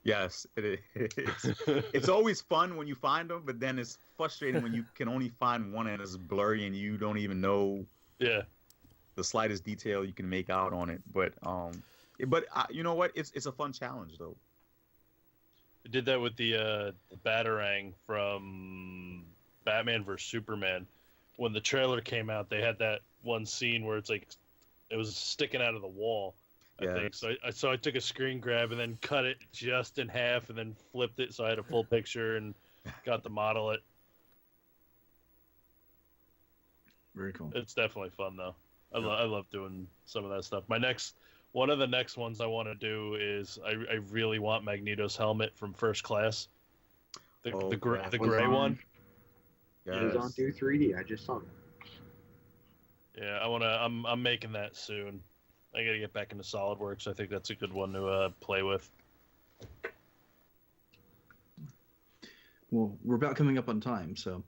Yes, it is. It's always fun when you find them, but then it's frustrating when you can only find one and it's blurry and you don't even know the slightest detail you can make out on it. But you know what? It's a fun challenge though. I did that with the Batarang from Batman vs Superman. When the trailer came out, they had that one scene where it's like It was sticking out of the wall, I Yeah. think. So I took a screen grab and then cut it just in half and then flipped it so I had a full picture and got to model it. Very cool. It's definitely fun though. I love doing some of that stuff. One of the next ones I want to do is I really want Magneto's helmet from First Class. The gray one. It was on Do 3D. I just saw that. Yeah, I'm making that soon. I gotta get back into SolidWorks. I think that's a good one to play with. Well, we're about coming up on time, so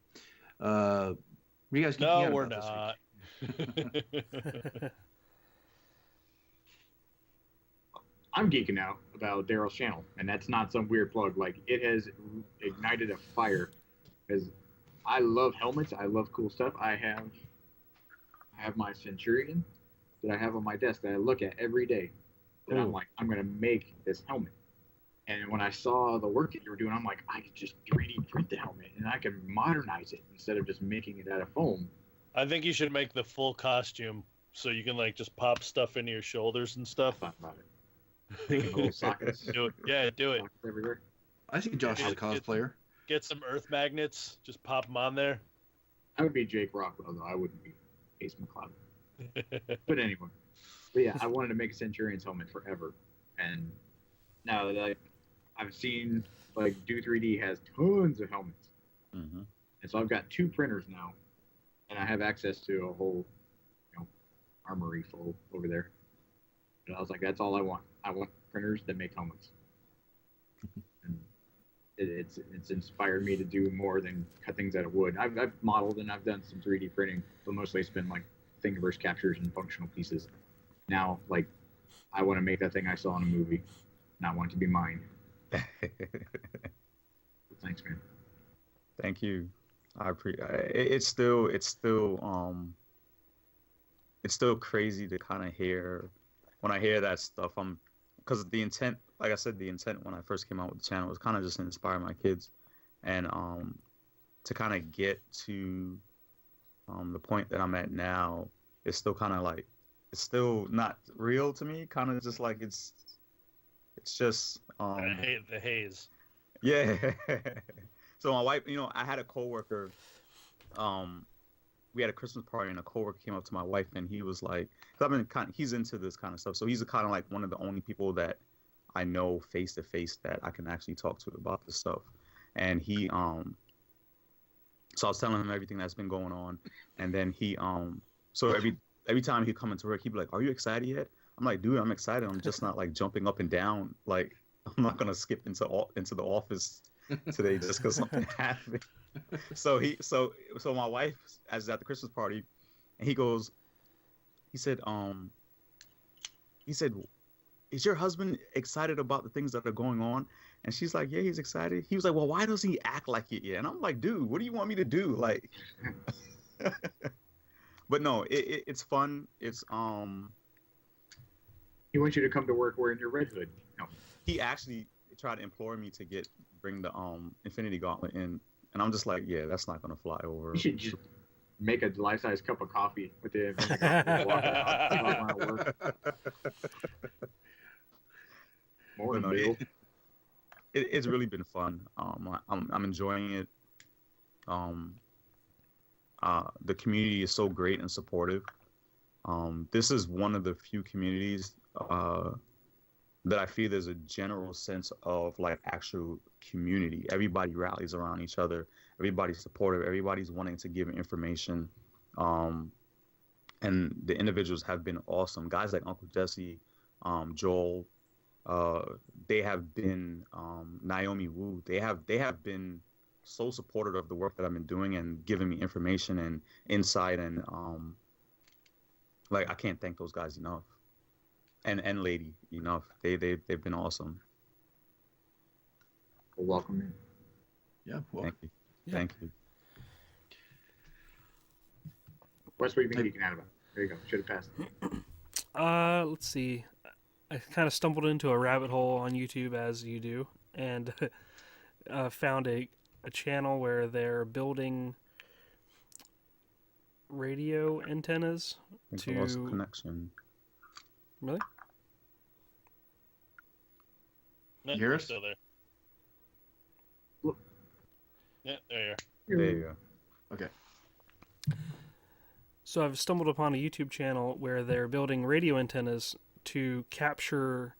you guys No, out we're about not. I'm geeking out about Darrell's channel, and that's not some weird plug. Like, it has ignited a fire, because I love helmets. I love cool stuff. I have my Centurion that I have on my desk that I look at every day. That I'm like, I'm gonna make this helmet. And when I saw the work that you were doing, I'm like, I could just 3D print the helmet and I can modernize it instead of just making it out of foam. I think you should make the full costume so you can like just pop stuff into your shoulders and stuff. I thought about it. Making little sockets. Do it. Yeah, do it. Sockets everywhere. I see Josh as a cosplayer. Get some earth magnets. Just pop them on there. I would be Jake Rockwell, though. I wouldn't be Ace McCloud. But anyway. But yeah, I wanted to make a Centurion's helmet forever. And now that I've seen, like, Do 3D has tons of helmets. Mm-hmm. And so I've got 2 printers now. And I have access to a whole, armory full over there. And I was like, that's all I want. I want printers that make helmets. And it's inspired me to do more than cut things out of wood. I've modeled and I've done some 3D printing, but mostly it's been like Thingiverse captures and functional pieces. Now, like, I want to make that thing I saw in a movie, and I want it to be mine. Thanks, man. Thank you. I appreciate. It's still crazy to kind of hear when I hear that stuff. Because the intent, like I said, the intent when I first came out with the channel was kind of just to inspire my kids, and to kind of get to the point that I'm at now, it's still kind of like, it's still not real to me. Kind of just like it's just the haze. Yeah. So my wife, I had a coworker. We had a Christmas party, and a coworker came up to my wife, and he was like, he's into this kind of stuff. So he's kind of like one of the only people that I know face to face that I can actually talk to about this stuff. And he, so I was telling him everything that's been going on, and then he, so every time he'd come into work, he'd be like, "Are you excited yet?" I'm like, "Dude, I'm excited. I'm just not like jumping up and down. Like, I'm not gonna skip into the office today just because something happened." So my wife is at the Christmas party, and he said, "Is your husband excited about the things that are going on?" And she's like, "Yeah, he's excited." He was like, "Well, why doesn't he act like it yet?" And I'm like, "Dude, what do you want me to do?" Like, but no, it's fun. It's He wants you to come to work wearing your red hood. No. He actually tried to implore me to bring the Infinity Gauntlet in, and I'm just like, yeah, that's not gonna fly over. You should just make a life-size cup of coffee with the Infinity Gauntlet. Walk around work. More than middle. It's really been fun. I'm enjoying it. The community is so great and supportive. This is one of the few communities that I feel there's a general sense of like actual community. Everybody rallies around each other. Everybody's supportive. Everybody's wanting to give information. And the individuals have been awesome. Guys like Uncle Jesse, Joel, they have been Naomi Wu. They have been so supportive of the work that I've been doing and giving me information and insight, and like I can't thank those guys enough, and lady enough. They've been awesome. Well, welcome in. Yeah. Well, Thank you. What's what you've been geeking out about? There you go. Should have passed. Let's see. I kind of stumbled into a rabbit hole on YouTube, as you do, and found a channel where they're building radio antennas to connection. Really? No, You hear you're us? still there. Look. Yeah, there you are. There you go. Okay. So I've stumbled upon a YouTube channel where they're building radio antennas to capture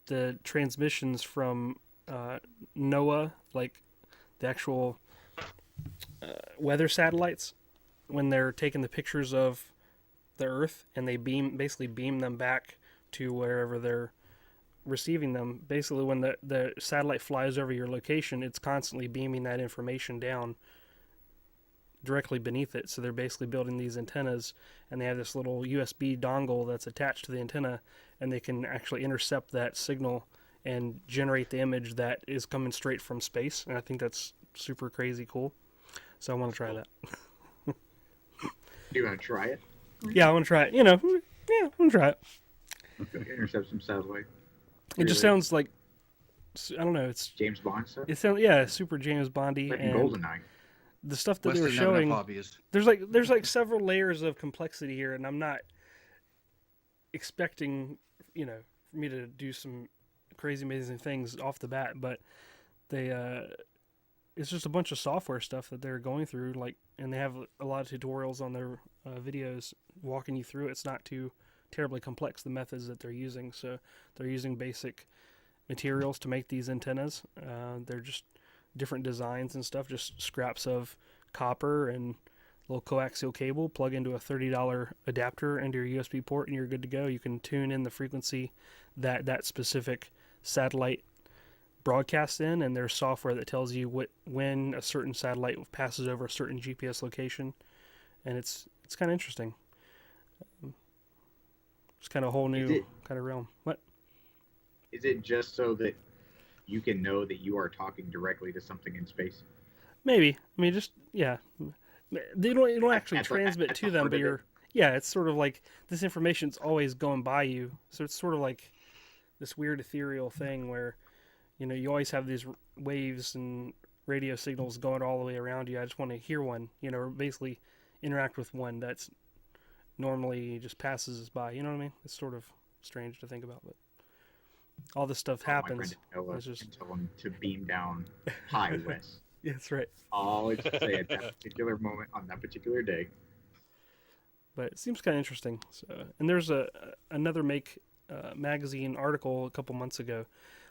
the transmissions from NOAA, like the actual weather satellites, when they're taking the pictures of the Earth, and they basically beam them back to wherever they're receiving them. Basically, when the satellite flies over your location, it's constantly beaming that information down directly beneath it. So they're basically building these antennas, and they have this little USB dongle that's attached to the antenna, and they can actually intercept that signal and generate the image that is coming straight from space. And I think that's super crazy cool. So I want to try that. Do you want to try it? Yeah, I want to try it. Yeah, I want to try it. Intercept some satellite. It just sounds like, I don't know, it's James Bond stuff. it sounds super James Bondy, Like and GoldenEye. the stuff that Wes they were doesn't have enough showing. hobbies. There's like several layers of complexity here, and I'm not expecting for me to do some crazy amazing things off the bat, but they it's just a bunch of software stuff that they're going through, like, and they have a lot of tutorials on their videos walking you through it. It's not too terribly complex, the methods that they're using. So they're using basic materials to make these antennas. They're just different designs and stuff, just scraps of copper and a little coaxial cable, plug into a $30 adapter into your USB port, and you're good to go. You can tune in the frequency that specific satellite broadcasts in, and there's software that tells you when a certain satellite passes over a certain GPS location, and it's kind of interesting. It's kind of a whole new kind of realm. What? Is it just so that you can know that you are talking directly to something in space? Maybe. I mean, just, yeah. You don't actually transmit to them, but it's sort of like this information's always going by you. So it's sort of like this weird ethereal thing where, you always have these waves and radio signals going all the way around you. I just want to hear one, or basically interact with one that's normally just passes us by. You know what I mean? It's sort of strange to think about, but all this stuff happens. It's just tell him to beam down. Hi, Wes. Yeah, that's right. All I should say at that particular moment on that particular day. But it seems kind of interesting. So, and there's another magazine article a couple months ago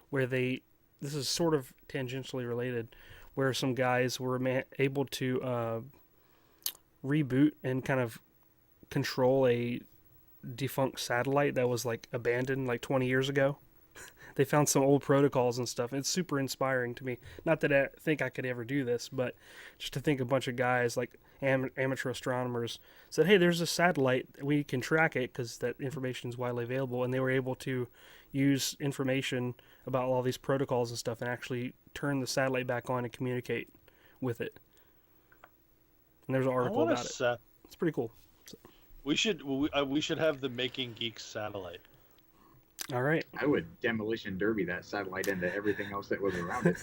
where this is sort of tangentially related, where some guys were able to reboot and kind of control a defunct satellite that was like abandoned like 20 years ago. They found some old protocols and stuff. It's super inspiring to me. Not that I think I could ever do this, but just to think a bunch of guys like amateur astronomers said, hey, there's a satellite, we can track it because that information is widely available, and they were able to use information about all these protocols and stuff and actually turn the satellite back on and communicate with it. And there's an article about it. It's pretty cool. So. We should have the Making Geeks satellite. All right. I would demolition derby that satellite into everything else that was around it.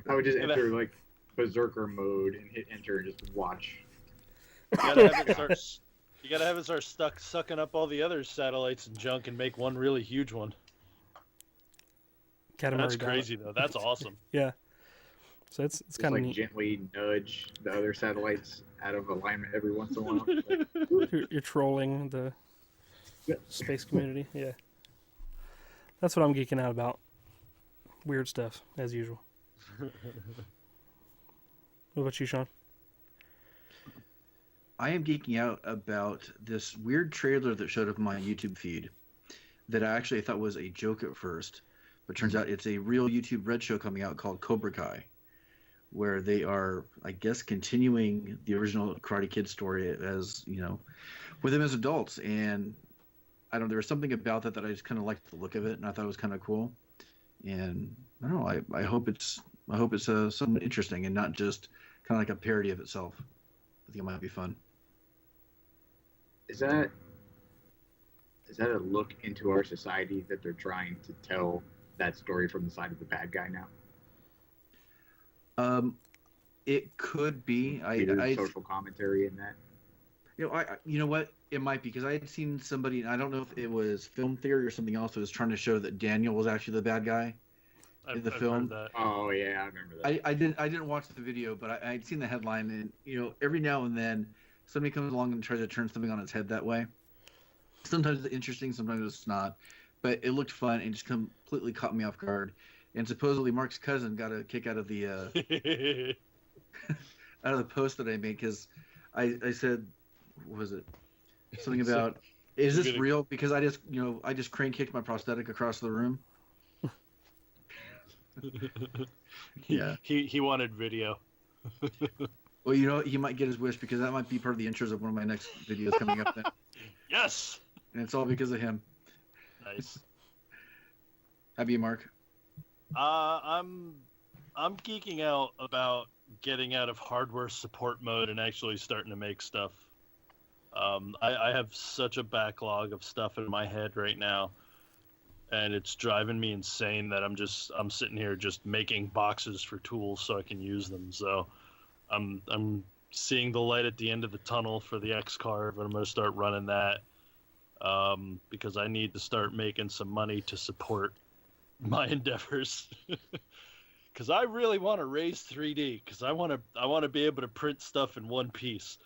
I would just enter like berserker mode and hit enter and just watch. You gotta have it start sucking up all the other satellites and junk and make one really huge one. That's crazy though. That's awesome. Yeah. So it's kind of like neat. Gently nudge the other satellites out of alignment every once in a while. Like, you're trolling the space community. Yeah. That's what I'm geeking out about. Weird stuff, as usual. What about you, Sean? I am geeking out about this weird trailer that showed up in my YouTube feed that I actually thought was a joke at first, but turns out it's a real YouTube Red show coming out called Cobra Kai, where they are, I guess, continuing the original Karate Kid story as, with them as adults. And I don't know, there was something about that I just kind of liked the look of it, and I thought it was kind of cool. And I don't know, I hope it's something interesting and not just kind of like a parody of itself. I think it might be fun. Is that a look into our society that they're trying to tell that story from the side of the bad guy now? It could be. Social commentary in that. You know what? It might be because I had seen somebody. I don't know if it was film theory or something else. That was trying to show that Daniel was actually the bad guy in the film. Heard that. Oh yeah, I remember that. I didn't watch the video, but I'd seen the headline, and every now and then somebody comes along and tries to turn something on its head that way. Sometimes it's interesting, sometimes it's not, but it looked fun and just completely caught me off guard. And supposedly Mark's cousin got a kick out of the out of the post that I made because I said, what was it? Something about, is this real? Because I just crane kicked my prosthetic across the room. Yeah. He wanted video. Well, he might get his wish because that might be part of the intros of one of my next videos coming up then. Yes. And it's all because of him. Nice. How about you, Mark? I'm geeking out about getting out of hardware support mode and actually starting to make stuff. I have such a backlog of stuff in my head right now, and it's driving me insane that I'm sitting here just making boxes for tools so I can use them. So I'm seeing the light at the end of the tunnel for the X-Carve, and I'm going to start running that because I need to start making some money to support my endeavors. Because I really want to raise 3D, because I want to be able to print stuff in one piece.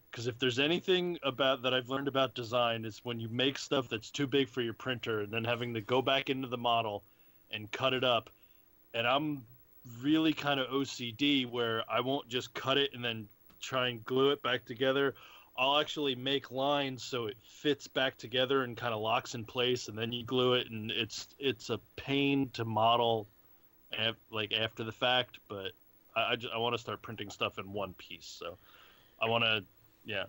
Because if there's anything about that I've learned about design, is when you make stuff that's too big for your printer and then having to go back into the model and cut it up. And I'm really kind of OCD where I won't just cut it and then try and glue it back together. I'll actually make lines so it fits back together and kind of locks in place, and then you glue it, and it's a pain to model after the fact, but I want to start printing stuff in one piece. So I want to,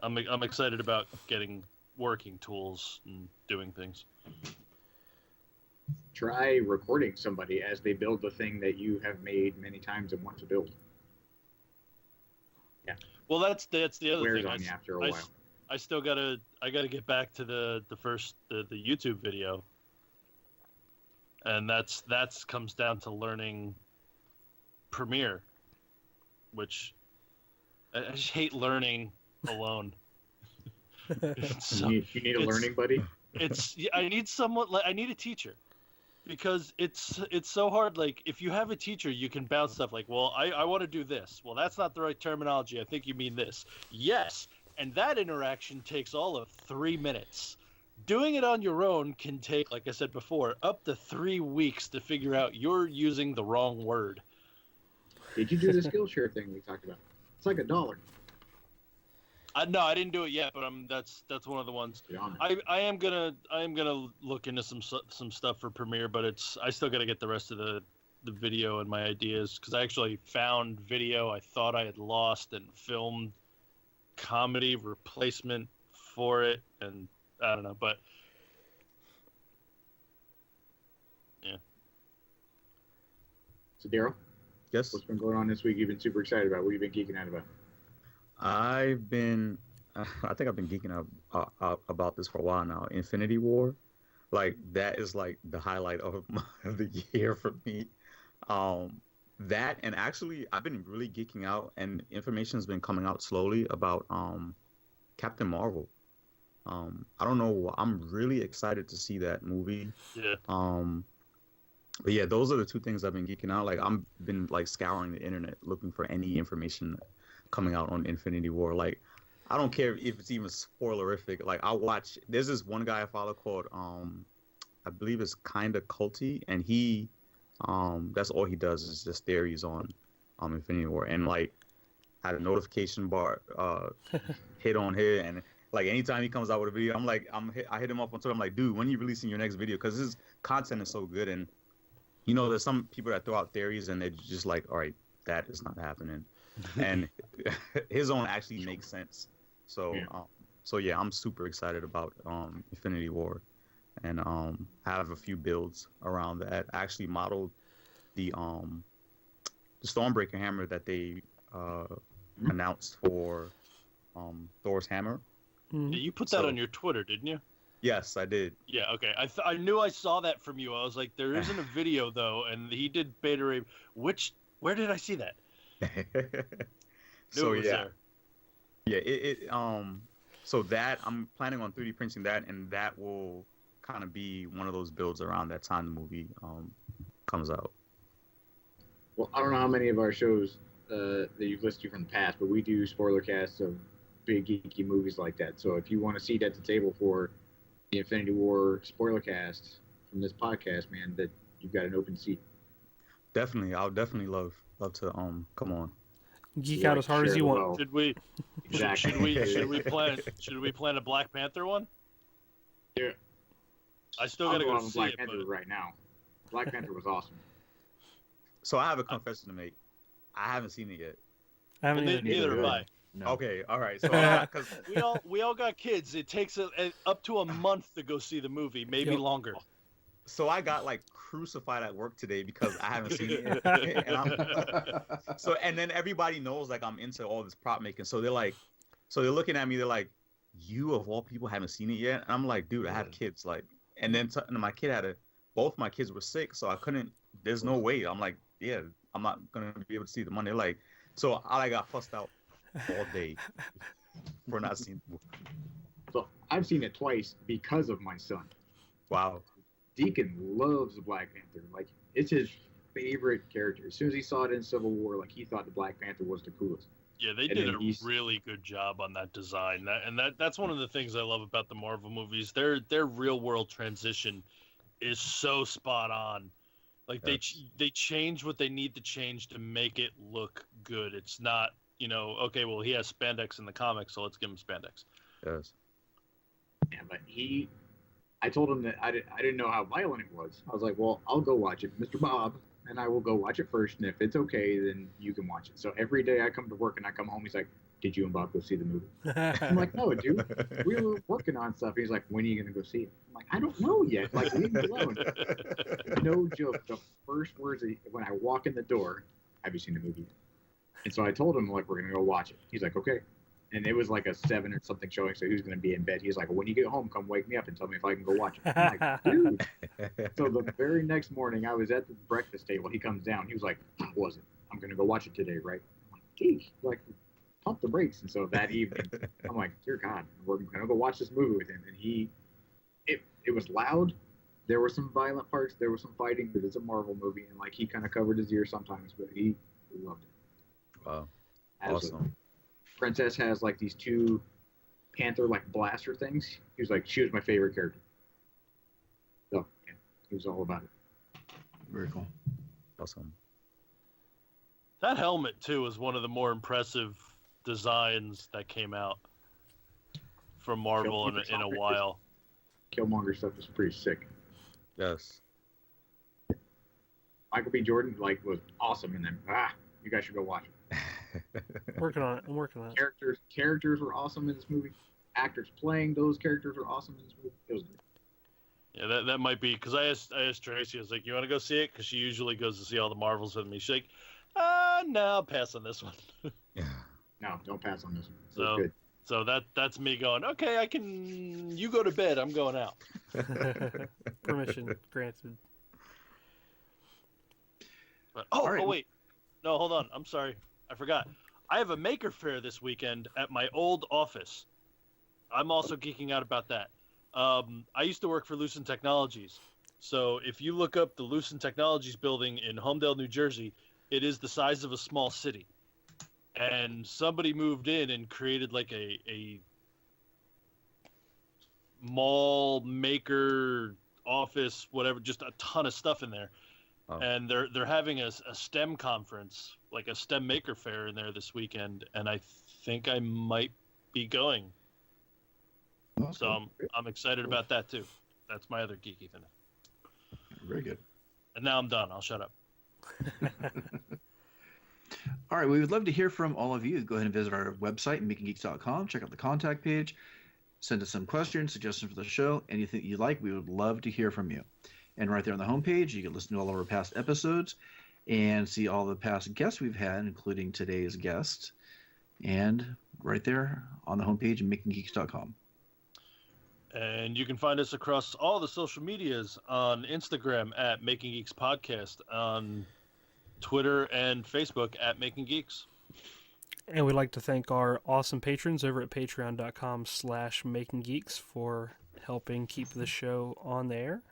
I'm excited about getting working tools and doing things. Try recording somebody as they build the thing that you have made many times and want to build. Yeah. Well, that's the other Wears thing. on you after a while. I still gotta get back to the YouTube video, and that's comes down to learning Premiere, which I just hate learning alone. You need a learning buddy. I need someone. I need a teacher. Because it's so hard. Like, if you have a teacher, you can bounce stuff like, well, I want to do this. Well, that's not the right terminology. I think you mean this. Yes. And that interaction takes all of 3 minutes. Doing it on your own can take, like I said before, up to 3 weeks to figure out you're using the wrong word. Did you do the Skillshare thing we talked about? It's like $1. No, I didn't do it yet, but that's one of the ones. I am gonna look into some stuff for Premiere, but I still gotta get the rest of the video and my ideas, because I actually found video I thought I had lost and filmed comedy replacement for it, and I don't know, but yeah. So Darrell, Yes. what's been going on this week? You've been super excited about. What have you been geeking out about? I think I've been geeking out about this for a while now. Infinity War, like that is like the highlight of the year for me. That, and actually I've been really geeking out, and information's been coming out slowly about Captain Marvel. I don't know. I'm really excited to see that movie. Yeah. But yeah, those are the two things I've been geeking out. Like I've been like scouring the internet looking for any information coming out on Infinity War. Like I don't care if it's even spoilerific. Like there's this one guy I follow called I believe it's Kinda Culty, and he that's all he does is just theories on Infinity War, and like had a notification bar hit on here, and like anytime he comes out with a video, I hit him up on Twitter. I'm like, dude, when are you releasing your next video? Because his content is so good, and there's some people that throw out theories and they're just like, all right, that is not happening. And his own actually makes sense. So yeah, I'm super excited about Infinity War, and have a few builds around that. I actually modeled the Stormbreaker hammer that they announced for Thor's hammer. Yeah, you put that on your Twitter, didn't you? Yes, I did. Yeah, okay. I knew I saw that from you. I was like, there isn't a video though, and he did beta rave. Where did I see that? So it was yeah, there. yeah. So that I'm planning on 3D printing that, and that will kind of be one of those builds around that time the movie comes out. Well, I don't know how many of our shows that you've listened to from the past, but we do spoiler casts of big geeky movies like that. So if you want a seat at the table for the Infinity War spoiler cast from this podcast, man, that you've got an open seat. Definitely, I'll definitely love to come on. Geek Yeah, out as hard as share you the want. wealth. Should we Exactly. should we plan a Black Panther one? Yeah. I still I'll gotta go go on see Black it, Panther but right now. Black Panther was awesome. So I have a confession to make. I haven't seen it yet. I haven't well, even. neither have I. No. Okay, all right. So because We all got kids. It takes up to a month to go see the movie, maybe Yep. longer. so I got like crucified at work today because I haven't seen it yet. And then everybody knows like I'm into all this prop making. So they're looking at me. They're like, "You of all people haven't seen it yet?" And I'm like, "Dude, I have kids." Like, and then and my kid both my kids were sick, so I couldn't. There's no way. I'm like, yeah, I'm not gonna be able to see the Monday. Like, so I got fussed out all day for not seeing the movie. So I've seen it twice because of my son. Wow. Deacon loves the Black Panther. Like, it's his favorite character. As soon as he saw it in Civil War, like, he thought the Black Panther was the coolest. Yeah, they And did then a he's- really good job on that design. That's one of the things I love about the Marvel movies. Their real world transition is so spot on. Like they change what they need to change to make it look good. It's not, okay, well, he has spandex in the comics, so let's give him spandex. Yes. Yeah, but I told him that I didn't know how violent it was. I was like, well, I'll go watch it, Mr. Bob, and I will go watch it first, and if it's okay, then you can watch it. So every day I come to work and I come home, he's like, did you and Bob go see the movie? I'm like, no, dude, we were working on stuff. He's like, when are you going to go see it? I'm like, I don't know yet. Like, leave me alone. No joke. The first words when I walk in the door, have you seen the movie yet? And so I told him, like, we're going to go watch it. He's like, okay. And it was like a 7 or something showing, so he was going to be in bed. He's like, well, when you get home, come wake me up and tell me if I can go watch it. I'm like, dude. So the very next morning, I was at the breakfast table. He comes down. He was like, how was it? I'm going to go watch it today, right? I'm like, geez, like, pump the brakes. And so that evening, I'm like, dear God, we're going to go watch this movie with him. And it was loud. There were some violent parts. There was some fighting, because it's a Marvel movie. And, like, he kind of covered his ears sometimes, but he loved it. Wow. Absolutely. Awesome. Princess has like these 2 panther like blaster things. He was like, she was my favorite character. So yeah, he was all about it. Very cool. Awesome. That helmet too is one of the more impressive designs that came out from Marvel in a while. Killmonger stuff is pretty sick. Yes. Michael B. Jordan like was awesome in them. You guys should go watch it. Working on it. I'm working on it. Characters were awesome in this movie. Actors playing those characters were awesome in this movie. It was good. Yeah, that might be because I asked Tracy. I was like, "You want to go see it?" Because she usually goes to see all the Marvels with me. She's like, "No, I'll pass on this one." Yeah. No, don't pass on this one. It So- was good. So that's me going. Okay, I can. You go to bed. I'm going out. Permission granted. But, All right. oh wait, no, hold on. I'm sorry, I forgot. I have a maker fair this weekend at my old office. I'm also geeking out about that. I used to work for Lucent Technologies, so if you look up the Lucent Technologies building in Homedale, New Jersey, it is the size of a small city. And somebody moved in and created like a mall maker office, whatever, just a ton of stuff in there. Oh. And they're having a STEM conference, like a STEM maker fair in there this weekend, and I think I might be going. Oh, So I'm excited about that too. That's my other geeky thing. very good. And now I'm done. I'll shut up. All right, we would love to hear from all of you. Go ahead and visit our website, makinggeeks.com. Check out the contact page. Send us some questions, suggestions for the show, anything you like. We would love to hear from you. And right there on the homepage, you can listen to all of our past episodes and see all the past guests we've had, including today's guest. And right there on the homepage, makinggeeks.com. And you can find us across all the social medias on Instagram at Making Geeks Podcast, on Twitter and Facebook at Making Geeks. And we'd like to thank our awesome patrons over at patreon.com/makinggeeks for helping keep the show on the air.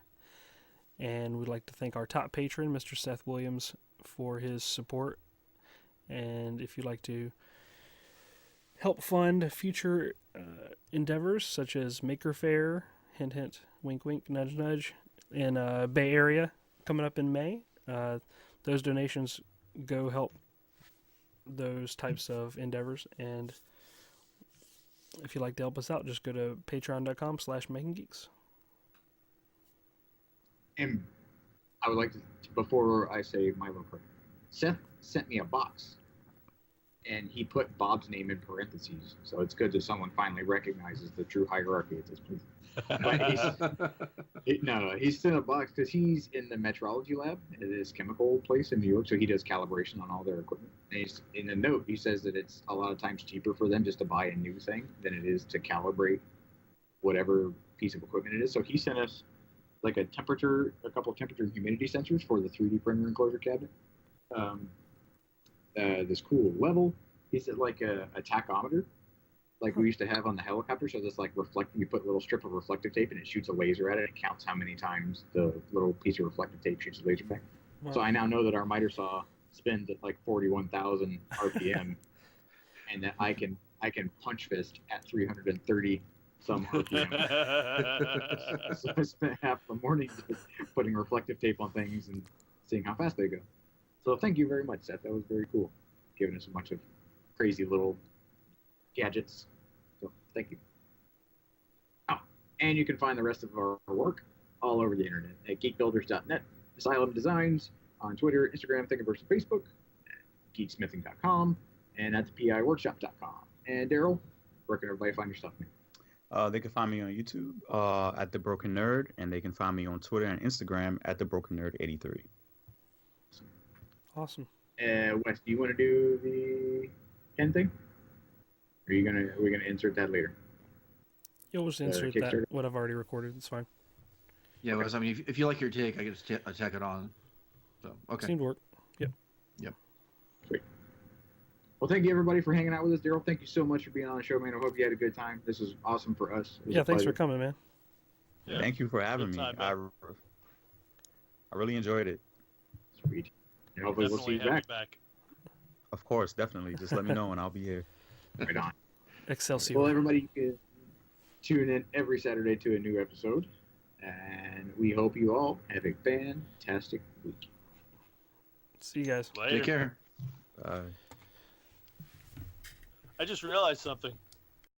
And we'd like to thank our top patron, Mr. Seth Williams, for his support. And if you'd like to help fund future endeavors such as Maker Faire, hint hint, wink wink, nudge nudge, in Bay Area coming up in May, those donations go help those types of endeavors. And if you'd like to help us out, just go to patreon.com/makinggeeks. And I would like to, before I say my little prayer, Seth sent me a box, and he put Bob's name in parentheses. So it's good that someone finally recognizes the true hierarchy at this point. But he's sent a box because he's in the metrology lab at this chemical place in New York, so he does calibration on all their equipment. And he's, in the note, he says that it's a lot of times cheaper for them just to buy a new thing than it is to calibrate whatever piece of equipment it is. So he sent us like a couple of temperature and humidity sensors for the 3D printer enclosure cabinet. This cool level. He said like a tachometer, like we used to have on the helicopter. So this like you put a little strip of reflective tape and it shoots a laser at it. It counts how many times the little piece of reflective tape shoots a laser back. Wow. So I now know that our miter saw spins at like 41,000 RPM, and that I can punch fist at 330 some RPM. So I spent half the morning just putting reflective tape on things and seeing how fast they go. So thank you very much, Seth. That was very cool, giving us a bunch of crazy little gadgets. So thank you. Oh, and you can find the rest of our work all over the internet at geekbuilders.net, Asylum Designs on Twitter, Instagram, Thingiverse, and Facebook, geeksmithing.com, and at thepiworkshop.com. And Darrell, where can everybody find your stuff, man? They can find me on YouTube at The Broken Nerd, and they can find me on Twitter and Instagram at The Broken Nerd 83. Awesome. Wes, do you want to do the pen thing? Or are we gonna insert that later? You'll just insert that what I've already recorded. It's fine. Yeah, Wes. I mean, if you like your take, I get to tack it on. So okay. Seemed to work. Yep. Sweet. Well, thank you everybody for hanging out with us. Darrell, thank you so much for being on the show, man. I hope you had a good time. This was awesome for us. Yeah, thanks for coming, man. Yeah. Thank you for having me. I really enjoyed it. Sweet. And hopefully we'll see you back. Of course, definitely. Just let me know and I'll be here. Right on. Excelsior. Well, everybody can tune in every Saturday to a new episode. And we hope you all have a fantastic week. See you guys. Later. Take care. Bye. I just realized something.